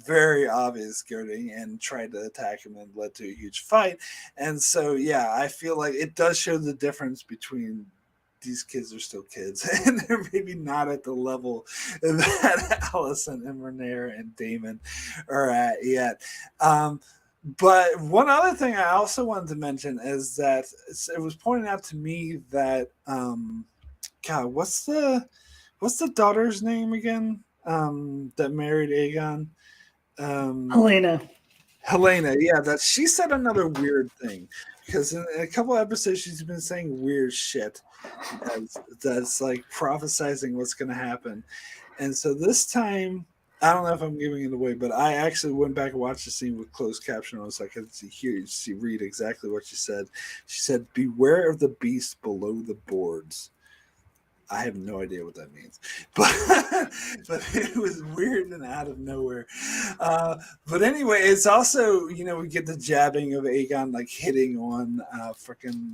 very obvious goading, and tried to attack him and led to a huge fight. And so, yeah, I feel like it does show the difference between these kids are still kids, and they're maybe not at the level that Alicent and Rhaenyra and Daemon are at yet. But one other thing I also wanted to mention is that it was pointed out to me that, God, what's the daughter's name again? That married Aegon? Helena, yeah, that she said another weird thing, because in a couple episodes she's been saying weird shit that's prophesizing what's going to happen. And so this time, I don't know if I'm giving it away, but I actually went back and watched the scene with closed caption. I was like, I could read exactly what she said. She said, "Beware of the beast below the boards." I have no idea what that means, but but it was weird and out of nowhere. But anyway, it's also we get the jabbing of Aegon like hitting on freaking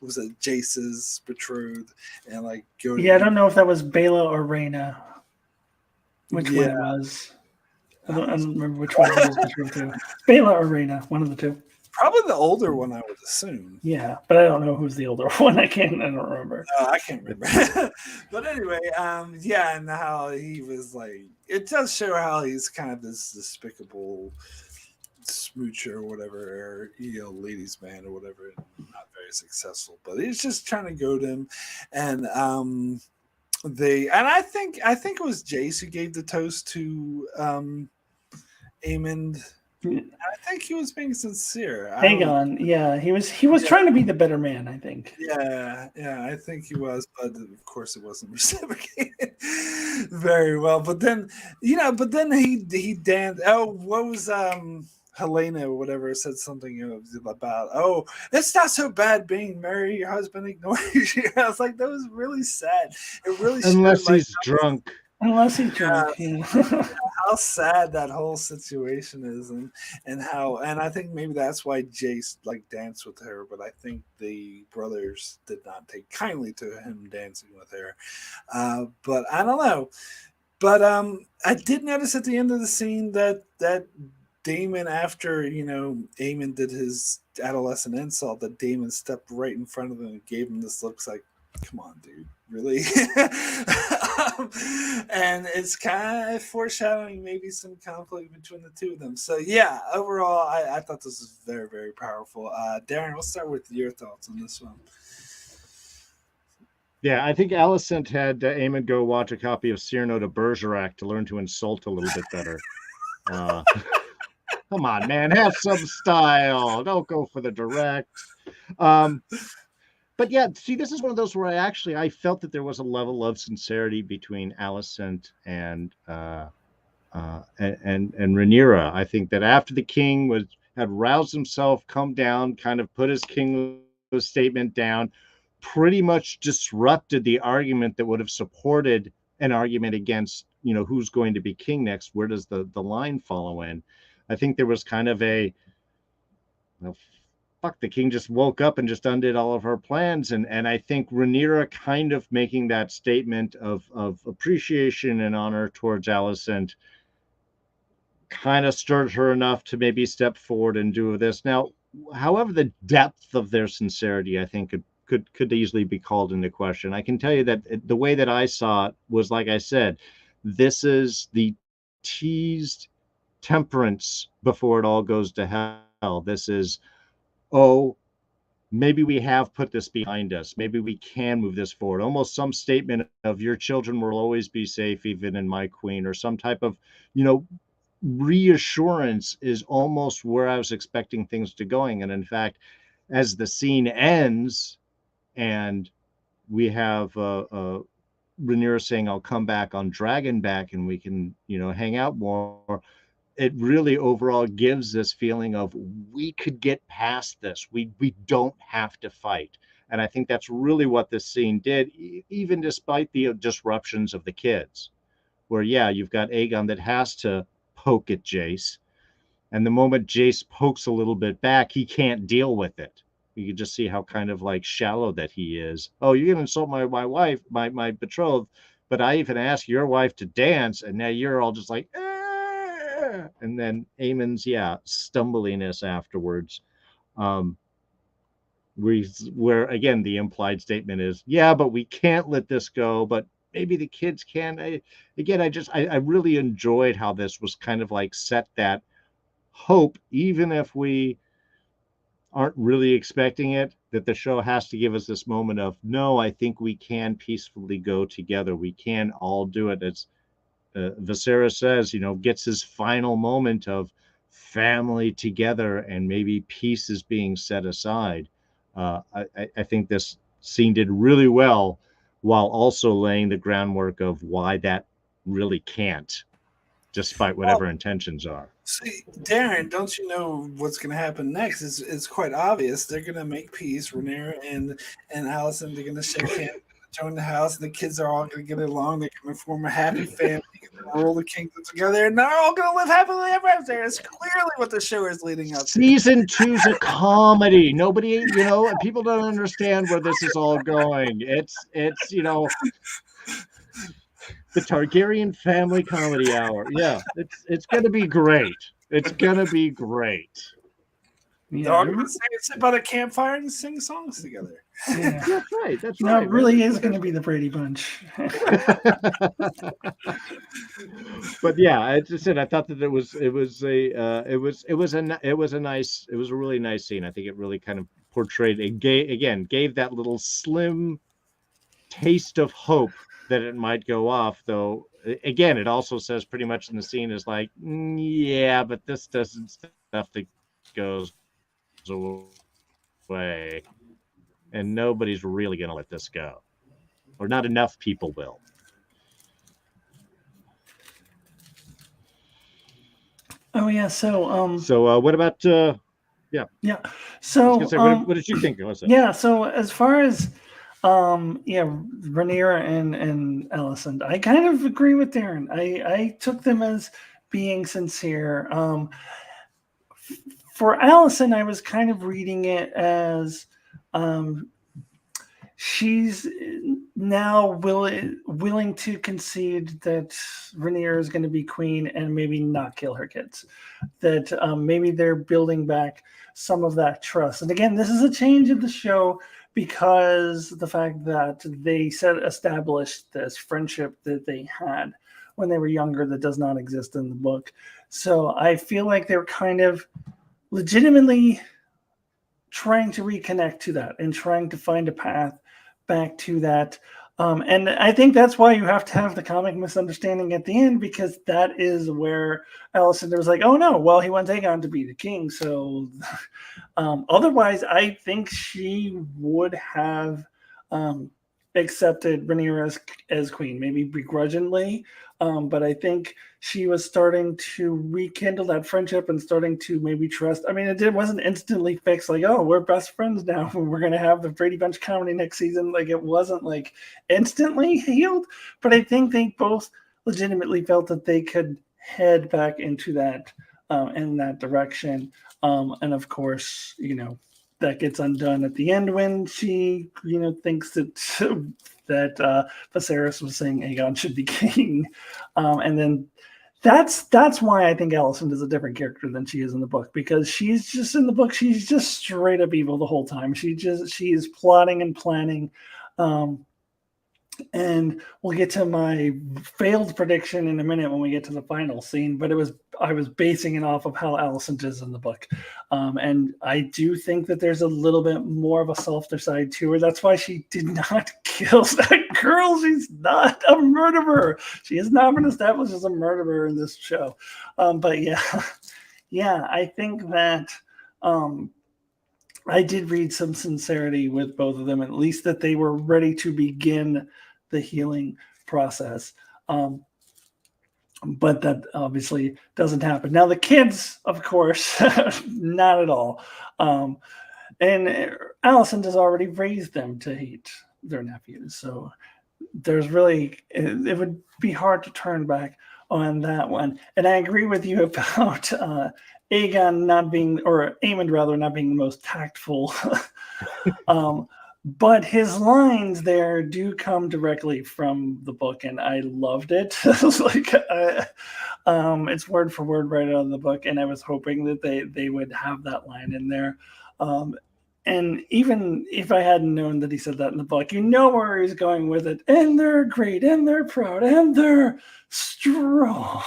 was it Jace's betrothed and like go. Yeah, I don't know if that was Bela or Reyna. Which one Yeah, it was? I don't remember which one it was betrothed to. Bela or Reyna, one of the two. probably the older one, I would assume. Yeah, but I don't know who's the older one. I don't remember. I can't remember. But anyway, yeah, and how he was like, it does show how he's kind of this despicable smoocher or whatever, or ladies man or whatever, not very successful, but he's just trying to goad him, and I think it was Jace who gave the toast to Aemond. I think he was being sincere. Aegon, yeah, he was trying to be the better man, I think. Yeah, I think he was, but of course it wasn't reciprocated very well. But then, he danced. Oh, what was Helena or whatever said something about, oh, it's not so bad being married, your husband ignores you. I was like, that was really sad. It really unless he's drunk. Unless he's drunk, yeah. How sad that whole situation is, and I think maybe that's why Jace like danced with her, but I think the brothers did not take kindly to him dancing with her. But I don't know. But I did notice at the end of the scene that Daemon, after Aemon did his adolescent insult, that Daemon stepped right in front of him and gave him this looks like, come on, dude, really? And it's kind of foreshadowing maybe some conflict between the two of them. So yeah, overall, I thought this was very, very powerful. Darrin, we'll start with your thoughts on this one. Yeah, I think Alicent had Aemon go watch a copy of Cyrano de Bergerac to learn to insult a little bit better. Come on, man, have some style. Don't go for the direct. But yeah, see, this is one of those where I felt that there was a level of sincerity between Alicent and Rhaenyra. I think that after the king had roused himself, come down, kind of put his kingly statement down, pretty much disrupted the argument that would have supported an argument against, who's going to be king next. Where does the line follow in? I think there was kind of fuck, the king just woke up and just undid all of her plans. And I think Rhaenyra kind of making that statement of appreciation and honor towards Alicent kind of stirred her enough to maybe step forward and do this. Now, however, the depth of their sincerity, I think, could easily be called into question. I can tell you that the way that I saw it was, like I said, this is the teased temperance before it all goes to hell. This is, oh, maybe we have put this behind us. Maybe we can move this forward. Almost some statement of your children will always be safe, even in my queen, or some type of, reassurance is almost where I was expecting things to going. And in fact, as the scene ends and we have Rhaenyra saying, I'll come back on Dragonback and we can, hang out more, it really overall gives this feeling of we could get past this. We don't have to fight. And I think that's really what this scene did, even despite the disruptions of the kids, where, yeah, you've got Aegon that has to poke at Jace. And the moment Jace pokes a little bit back, he can't deal with it. You can just see how kind of like shallow that he is. Oh, you're going to insult my wife, my betrothed, but I even asked your wife to dance, and now you're all just like, and then Aemon's stumbliness afterwards, where again the implied statement is, yeah, but we can't let this go, but maybe the kids can. I really enjoyed how this was kind of like set that hope, even if we aren't really expecting it, that the show has to give us this moment of, no, I think we can peacefully go together. We can all do it. It's Viserys says, gets his final moment of family together and maybe peace is being set aside. I think this scene did really well while also laying the groundwork of why that really can't, despite whatever intentions are. See, Darrin, don't you know what's going to happen next? It's quite obvious. They're going to make peace. Rhaenyra and Alicent, they're going to shake hands join the house, and the kids are all going to get along. They're going to form a happy family, rule the kingdom together, and they're all going to live happily ever after. It's clearly what the show is leading up to. Season 2's a comedy. Nobody, people don't understand where this is all going. It's the Targaryen family comedy hour. Yeah, it's going to be great. It's going to be great. Yeah, they're all going to sit by the campfire and sing songs together. Yeah. That's right. That's no, right. It really is going to be the Brady Bunch. But yeah, I just said I thought that it was a really nice scene. I think it really kind of portrayed gave that little slim taste of hope that it might go off, though again it also says pretty much in the scene is like, yeah, but this doesn't stuff that goes away, and nobody's really going to let this go, or not enough people will. Oh yeah, so what about yeah. So say, what did you think? Yeah, so as far as Rhaenyra and Alicent, I kind of agree with Darrin. I took them as being sincere. For Alicent, I was kind of reading it as she's now willing to concede that Rhaenyra is going to be queen and maybe not kill her kids. That maybe they're building back some of that trust. And again, this is a change in the show because the fact that they established this friendship that they had when they were younger that does not exist in the book. So I feel like they're kind of legitimately trying to reconnect to that and trying to find a path back to that. And I think that's why you have to have the comic misunderstanding at the end, because that is where Alicent was like, oh no, well, he wants Aegon to be the king. So otherwise, I think she would have accepted Rhaenyra as queen, maybe begrudgingly. But I think she was starting to rekindle that friendship and starting to maybe trust. I mean, it wasn't instantly fixed, like, oh, we're best friends now. We're going to have the Brady Bunch comedy next season. Like, it wasn't like instantly healed. But I think they both legitimately felt that they could head back into that in that direction. And of course, that gets undone at the end when she, thinks that Viserys was saying Aegon should be king, and then that's why I think Alicent is a different character than she is in the book, because she's just in the book she's just straight up evil the whole time. She is plotting and planning. And we'll get to my failed prediction in a minute when we get to the final scene, but I was basing it off of how Alicent is in the book. And I do think that there's a little bit more of a softer side to her. That's why she did not kill that girl. She's not a murderer. She has not been established as a murderer in this show. But yeah, I think that I did read some sincerity with both of them, at least that they were ready to begin the healing process. But that obviously doesn't happen. Now, the kids, of course, not at all. And Alicent has already raised them to hate their nephews. So there's really, it would be hard to turn back on that one. And I agree with you about Aegon not being, or Aemond rather, not being the most tactful. But his lines there do come directly from the book, and I loved it. It's like it's word for word right out of the book, and I was hoping that they would have that line in there. And even if I hadn't known that he said that in the book, you know where he's going with it. And they're great, and they're proud, and they're strong.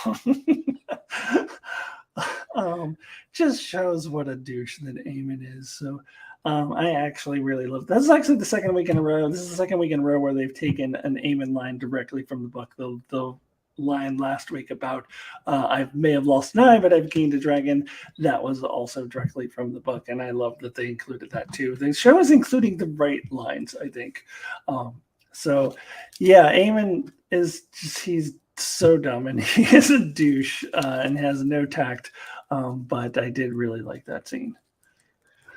Just shows what a douche that Aemond is. So I actually really love this. Is actually the second week in a row. This is the second week in a row where they've taken an Aemond line directly from the book. The line last week about I may have lost an eye, but I've gained a dragon. That was also directly from the book, and I love that they included that too. The show is including the right lines, I think. So yeah, Aemond is he's so dumb, and he is a douche and has no tact. But I did really like that scene.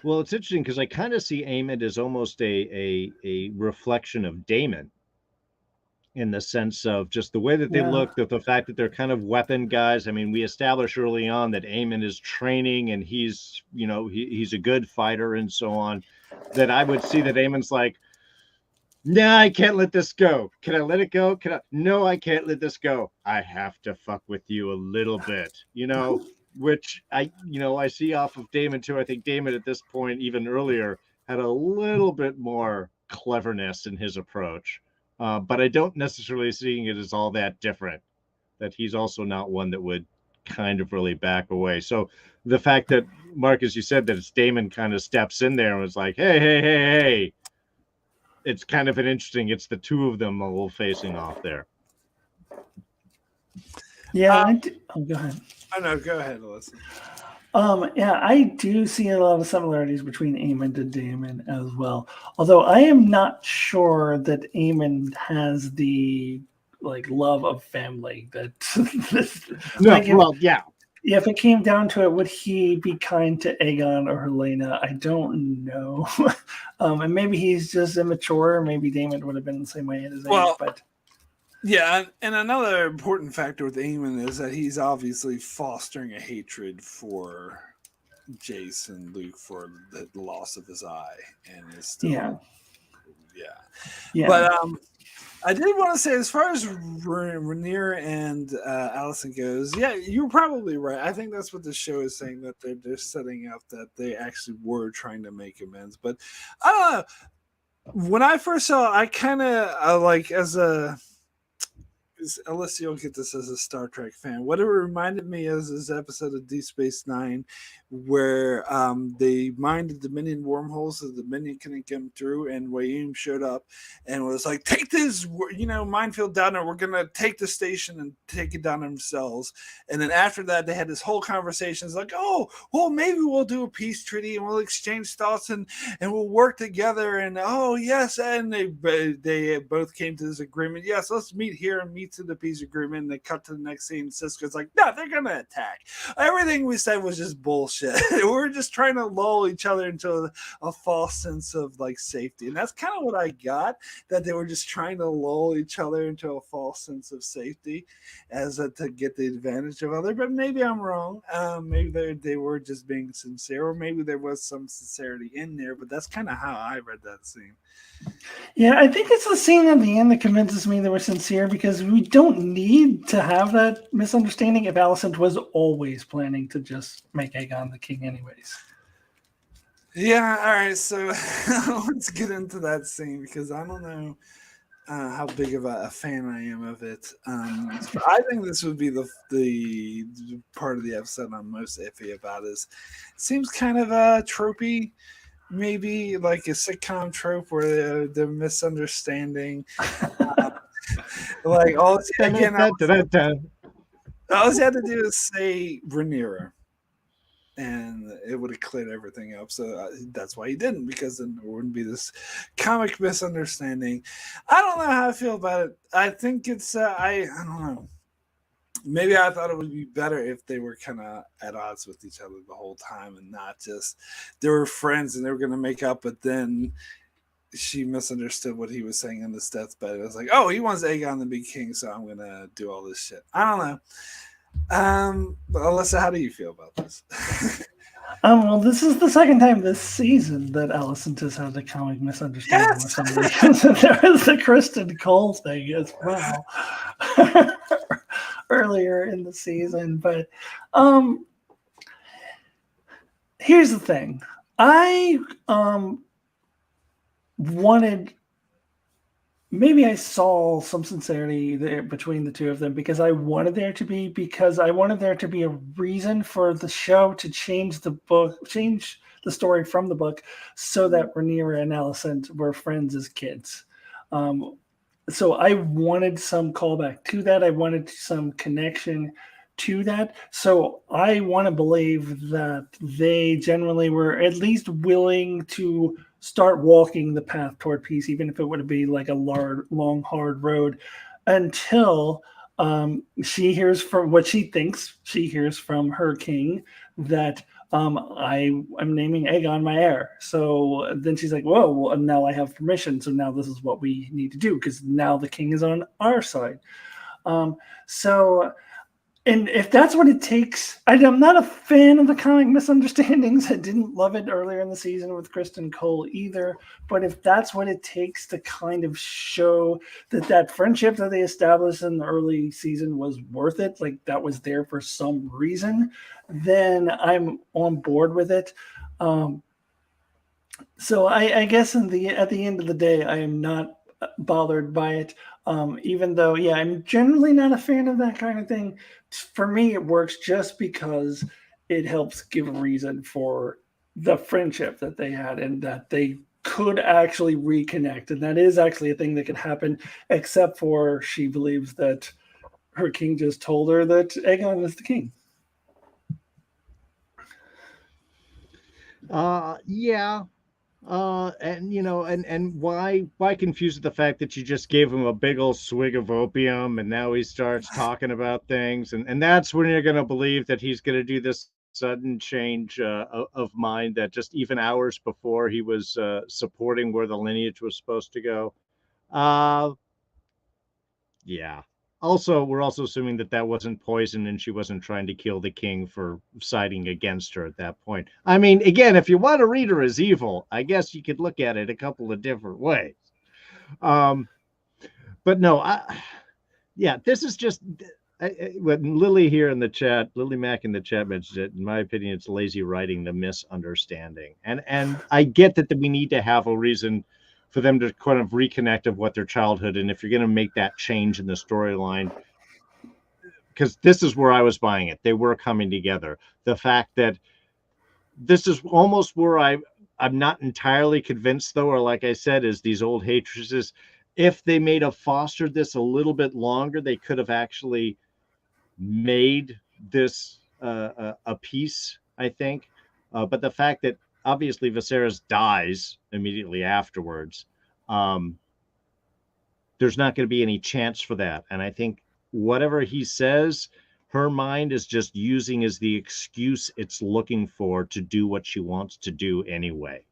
Well, it's interesting because I kind of see Aemond as almost a reflection of Daemon in the sense of just the way that they look, the fact that they're kind of weapon guys. I mean, we established early on that Aemon is training and he's, he's a good fighter and so on, that I would see that Aemon's like, nah, I can't let this go. Can I let it go? No, I can't let this go. I have to fuck with you a little bit, which I see off of Daemon too. I think Daemon at this point, even earlier, had a little bit more cleverness in his approach. But I don't necessarily seeing it as all that different, that he's also not one that would kind of really back away. So the fact that, Mark, as you said, that it's Daemon kind of steps in there and was like, hey, it's kind of it's the two of them all facing off there. Yeah. Go ahead. Oh, no, go ahead, Alyssa. Yeah, I do see a lot of similarities between Aemon and Daemon as well. Although I am not sure that Aemon has the love of family that if it came down to it, would he be kind to Aegon or Helena? I don't know. And maybe he's just immature. Maybe Daemon would have been the same way at his age. But yeah, and another important factor with Aemon is that he's obviously fostering a hatred for Jace and Luke for the loss of his eye, and is still yeah. But I did want to say, as far as Rhaenyra and Alicent goes, yeah, you're probably right. I think that's what the show is saying, that they're setting up that they actually were trying to make amends. But I don't know. When I first saw it, I kind of as a Alyssa, you'll get this as a Star Trek fan. What it reminded me is this episode of Deep Space Nine, where they mined the Dominion wormholes so the Dominion couldn't get them through, and Waym showed up and was like, "Take this, minefield down, and we're gonna take the station and take it down themselves." And then after that, they had this whole conversation. It's like, "Oh, well, maybe we'll do a peace treaty and we'll exchange thoughts and we'll work together." And oh yes, and they both came to this agreement. Yes, let's meet here and meet to the peace agreement. And they cut to the next scene. Sisko's like, "No, they're gonna attack." Everything we said was just bullshit. We're just trying to lull each other into a false sense of safety, and that's kind of what I got. That they were just trying to lull each other into a false sense of safety, to get the advantage of other. But maybe I'm wrong. Maybe they were just being sincere, or maybe there was some sincerity in there. But that's kind of how I read that scene. Yeah, I think it's the scene at the end that convinces me they were sincere, because we don't need to have that misunderstanding if Alicent was always planning to just make Aegon the king anyways. Yeah, all right, so let's get into that scene, because I don't know how big of a fan I am of it. I think this would be the part of the episode I'm most iffy about. It seems kind of tropey. Maybe like a sitcom trope where they're misunderstanding. All he had to do is say Rhaenyra, and it would have cleared everything up. So that's why he didn't, because then there wouldn't be this comic misunderstanding. I don't know how I feel about it. I think it's I don't know. Maybe I thought it would be better if they were kind of at odds with each other the whole time, and not just they were friends and they were going to make up, but then she misunderstood what he was saying in his deathbed. It was like, oh, he wants Aegon to be king, so I'm going to do all this shit. I don't know. But Alyssa, how do you feel about this? Well, this is the second time this season that Alicent has had a comic misunderstanding with somebody. There was the Kristen Cole thing as well earlier in the season. But here's the thing. I maybe I saw some sincerity there between the two of them, because I wanted there to be a reason for the show to change the story from the book, so that Rhaenyra and Alicent were friends as kids. So I wanted some callback to that. I wanted some connection to that. So I want to believe that they generally were at least willing to start walking the path toward peace, even if it would be like a long, hard road, until She hears from what she thinks she hears from her king that I am naming Aegon my heir. So then she's like, whoa, well, now I have permission. So now this is what we need to do because now the king is on our side. So and if that's what it takes, I'm not a fan of the comic misunderstandings. I didn't love it earlier in the season with Kristen Cole either. But if that's what it takes to kind of show that friendship that they established in the early season was worth it, like that was there for some reason, then I'm on board with it. So I guess at the end of the day, I am not bothered by it. Even though, yeah, I'm generally not a fan of that kind of thing. For me, it works just because it helps give a reason for the friendship that they had and that they could actually reconnect. And that is actually a thing that could happen, except for she believes that her king just told her that Aegon is the king. Yeah. And why confuse the fact that you just gave him a big old swig of opium and now he starts talking about things, and that's when you're going to believe that he's going to do this sudden change of mind that just even hours before he was supporting where the lineage was supposed to go. Yeah. Also, we're also assuming that wasn't poison and she wasn't trying to kill the king for siding against her at that point. I mean, again, if you want to read her as evil, I guess you could look at it a couple of different ways. But no, this is just when Lily here in the chat, Lily Mack in the chat mentioned it. In my opinion, it's lazy writing, the misunderstanding, and I get that we need to have a reason for them to kind of reconnect of what their childhood, and if you're going to make that change in the storyline, because this is where I was buying it. They were coming together. The fact that this is almost where I'm not entirely convinced, though, or like I said, is these old hatresses. If they may have fostered this a little bit longer, they could have actually made this a piece, I think. But the fact that obviously Viserys dies immediately afterwards, there's not going to be any chance for that. And I think whatever he says, her mind is just using as the excuse it's looking for to do what she wants to do anyway.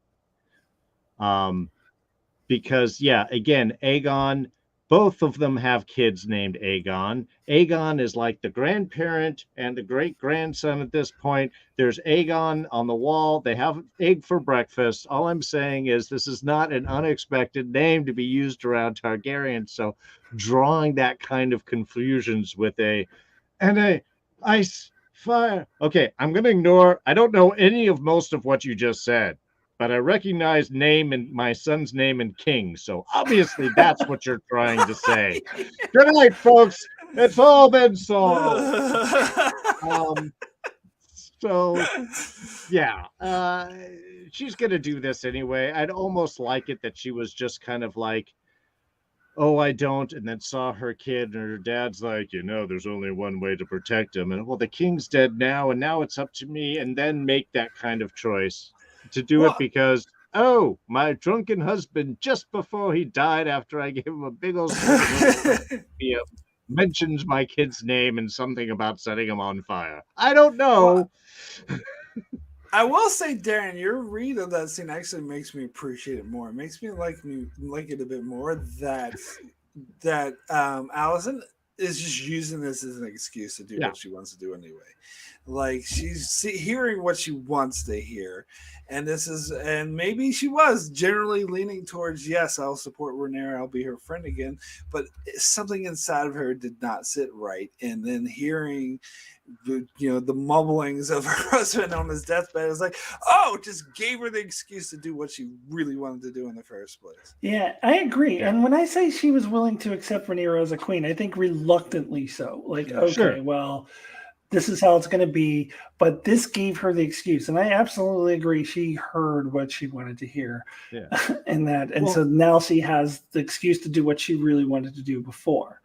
Because, yeah, again, Aegon, both of them have kids named Aegon. Aegon is like the grandparent and the great-grandson at this point. There's Aegon on the wall. They have egg for breakfast. All I'm saying is this is not an unexpected name to be used around Targaryen. So drawing that kind of confusions with ice, fire. Okay, I'm going to ignore. I don't know most of what you just said, but I recognize name and my son's name and king. So obviously that's what you're trying to say. Good night, folks. It's all been solved. So yeah, she's going to do this anyway. I'd almost like it that she was just kind of like, oh, I don't, and then saw her kid, and her dad's like, there's only one way to protect him. And, well, the king's dead now, and now it's up to me, and then make that kind of choice to do it because, oh, my drunken husband, just before he died, after I gave him a big old he mentions my kid's name and something about setting him on fire. I don't know. I will say, Darrin, your read of that scene actually makes me appreciate it more. It makes me like it a bit more that Allison is just using this as an excuse to do what she wants to do anyway. Like she's hearing what she wants to hear, and maybe she was generally leaning towards, yes, I'll support Rhaenyra, I'll be her friend again, but something inside of her did not sit right, and then hearing the mumblings of her husband on his deathbed is like, just gave her the excuse to do what she really wanted to do in the first place. Yeah, I agree. Yeah. And when I say she was willing to accept Rhaenyra as a queen, I think reluctantly so. Like, well, this is how it's going to be. But this gave her the excuse. And I absolutely agree. She heard what she wanted to hear in that. And so now she has the excuse to do what she really wanted to do before.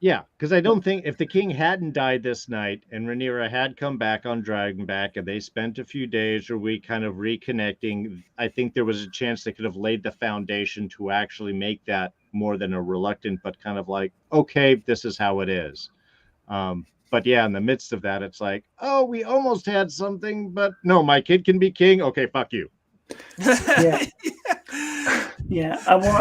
Yeah, because I don't think if the king hadn't died this night and Rhaenyra had come back on Dragonback and they spent a few days or week kind of reconnecting, I think there was a chance they could have laid the foundation to actually make that more than a reluctant, but kind of like, okay, this is how it is. But yeah, in the midst of that, it's like, oh, we almost had something, but no, my kid can be king. Okay, fuck you. Yeah. Yeah. Well,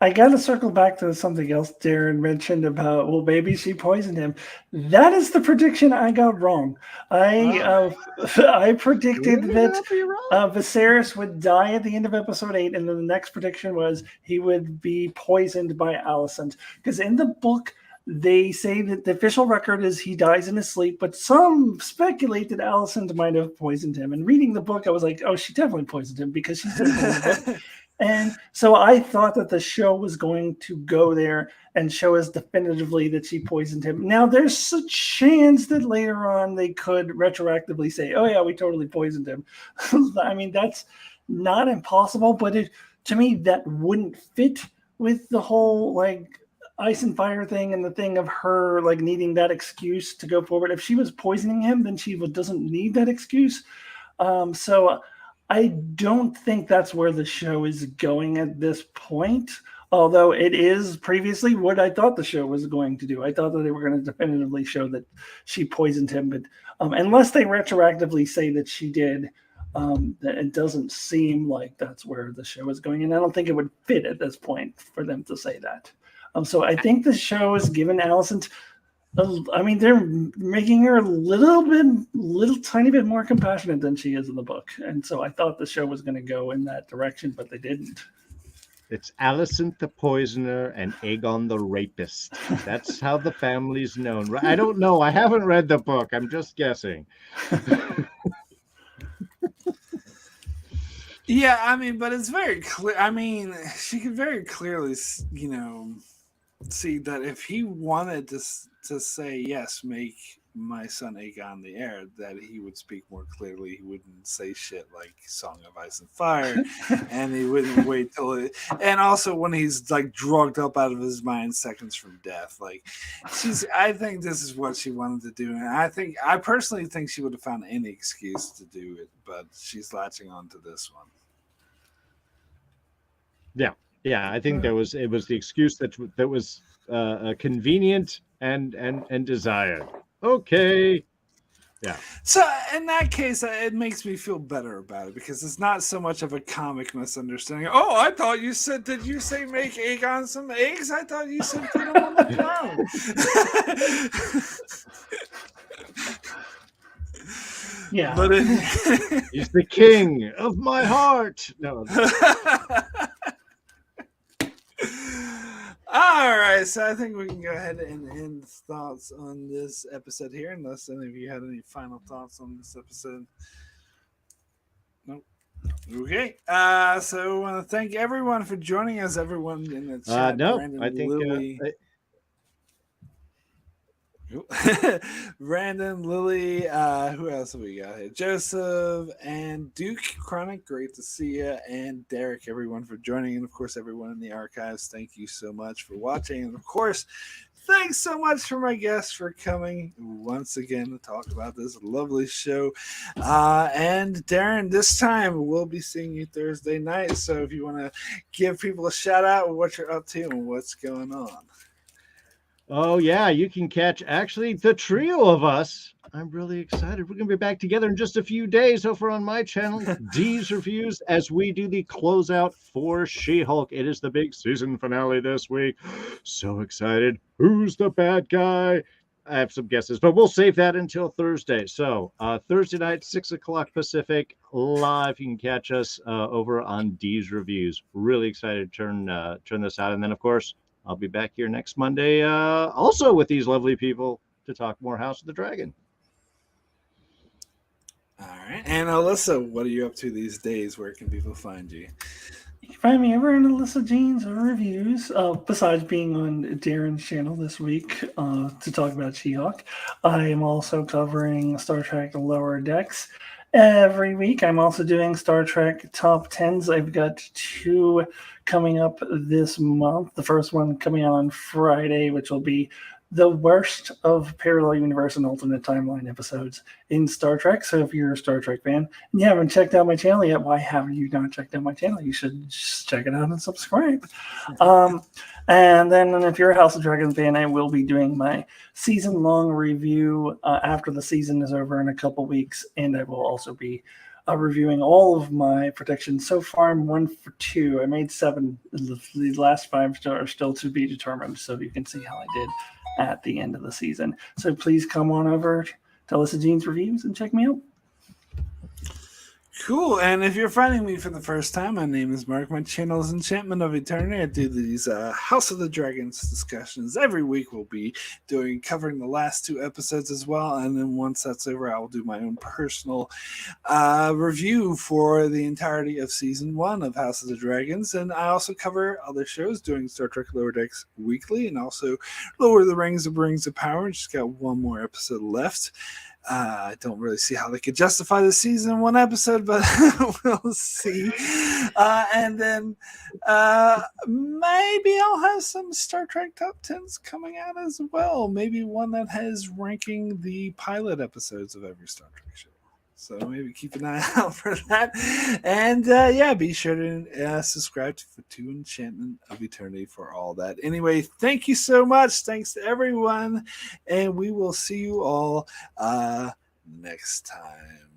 I got to circle back to something else Darrin mentioned about, well, maybe she poisoned him. That is the prediction I got wrong. I predicted Wouldn't that that be wrong? Viserys would die at the end of episode 8, and then the next prediction was he would be poisoned by Alicent. Because in the book, they say that the official record is he dies in his sleep, but some speculate that Alicent might have poisoned him. And reading the book, I was like, oh, she definitely poisoned him because she said it in the book. And so I thought that the show was going to go there and show us definitively that she poisoned him. Now, there's a chance that later on they could retroactively say, oh, yeah, we totally poisoned him. I mean, that's not impossible, but to me, that wouldn't fit with the whole, like, ice and fire thing and the thing of her like needing that excuse to go forward. If she was poisoning him, then she doesn't need that excuse. So I don't think that's where the show is going at this point. Although it is previously what I thought the show was going to do. I thought that they were going to definitively show that she poisoned him, but unless they retroactively say that she did, that it doesn't seem like that's where the show is going, and I don't think it would fit at this point for them to say that. So I think the show has given Alicent, I mean, they're making her a little tiny bit more compassionate than she is in the book. And so I thought the show was going to go in that direction, but they didn't. It's Alicent the poisoner and Aegon the rapist. That's how the family's known. I don't know. I haven't read the book. I'm just guessing. Yeah, I mean, but it's very clear. I mean, she could very clearly, see that if he wanted to say yes, make my son Aegon the heir, that he would speak more clearly. He wouldn't say shit like Song of Ice and Fire, and he wouldn't wait till it. And also when he's like drugged up out of his mind seconds from death, like I think this is what she wanted to do, and I personally think she would have found any excuse to do it, but she's latching on to this one. Yeah, I think it was the excuse that was convenient and desired. Okay. Yeah. So in that case, it makes me feel better about it because it's not so much of a comic misunderstanding. Oh, I thought you said, did you say make Aegon some eggs? I thought you said put him on the throne. Yeah. But he's the king of my heart. No. All right, so I think we can go ahead and end thoughts on this episode here, unless any of you had any final thoughts on this episode. Nope. Okay, so I want to thank everyone for joining us. Everyone in the chat. No, I think Lily, Brandon, Lily, who else have we got here? Joseph and Duke Chronic, great to see you, and Derek, everyone for joining, and of course everyone in the archives, thank you so much for watching, and of course thanks so much for my guests for coming once again to talk about this lovely show. And Darrin, this time we'll be seeing you Thursday night, so if you want to give people a shout out of what you're up to and what's going on. Oh, yeah, you can catch actually the trio of us. I'm really excited. We're going to be back together in just a few days over on my channel, D's Reviews, as we do the closeout for She-Hulk. It is the big season finale this week. So excited. Who's the bad guy? I have some guesses, but we'll save that until Thursday. So Thursday night, 6 o'clock Pacific, live. You can catch us over on D's Reviews. Really excited to turn this out. And then, of course, I'll be back here next Monday also with these lovely people to talk more House of the Dragon. All right. And Alyssa, what are you up to these days? Where can people find you? You can find me over in Alyssa Jean Reviews, besides being on Darrin's channel this week to talk about She-Hulk. I am also covering Star Trek Lower Decks every week. I'm also doing Star Trek Top 10s. I've got 2 coming up this month. The first one coming on Friday, which will be the worst of parallel universe and alternate timeline episodes in Star Trek. So if you're a Star Trek fan and you haven't checked out my channel yet, why haven't you not checked out my channel? You should just check it out and subscribe. And then if you're a House of Dragon fan, I will be doing my season-long review after the season is over in a couple weeks, and I will also be reviewing all of my predictions. So far, I'm 1 for 2. I made 7. The last 5 are still to be determined, so you can see how I did at the end of the season. So please come on over to Alyssa Jean's Reviews and check me out. Cool. And if you're finding me for the first time, my name is Mark. My channel is Enchantment of Eternity. I do these House of the Dragons discussions. Every week we'll be covering the last 2 episodes as well. And then once that's over, I will do my own personal review for the entirety of season 1 of House of the Dragons. And I also cover other shows, doing Star Trek Lower Decks weekly, and also Lord of the Rings of Rings of Power. Just got 1 more episode left. I don't really see how they could justify the season in 1 episode, but we'll see. And then maybe I'll have some Star Trek top 10s coming out as well. Maybe one that has ranking the pilot episodes of every Star Trek show. So maybe keep an eye out for that. And be sure to subscribe to Enchantment of Eternity for all that. Anyway, thank you so much. Thanks to everyone. And we will see you all next time.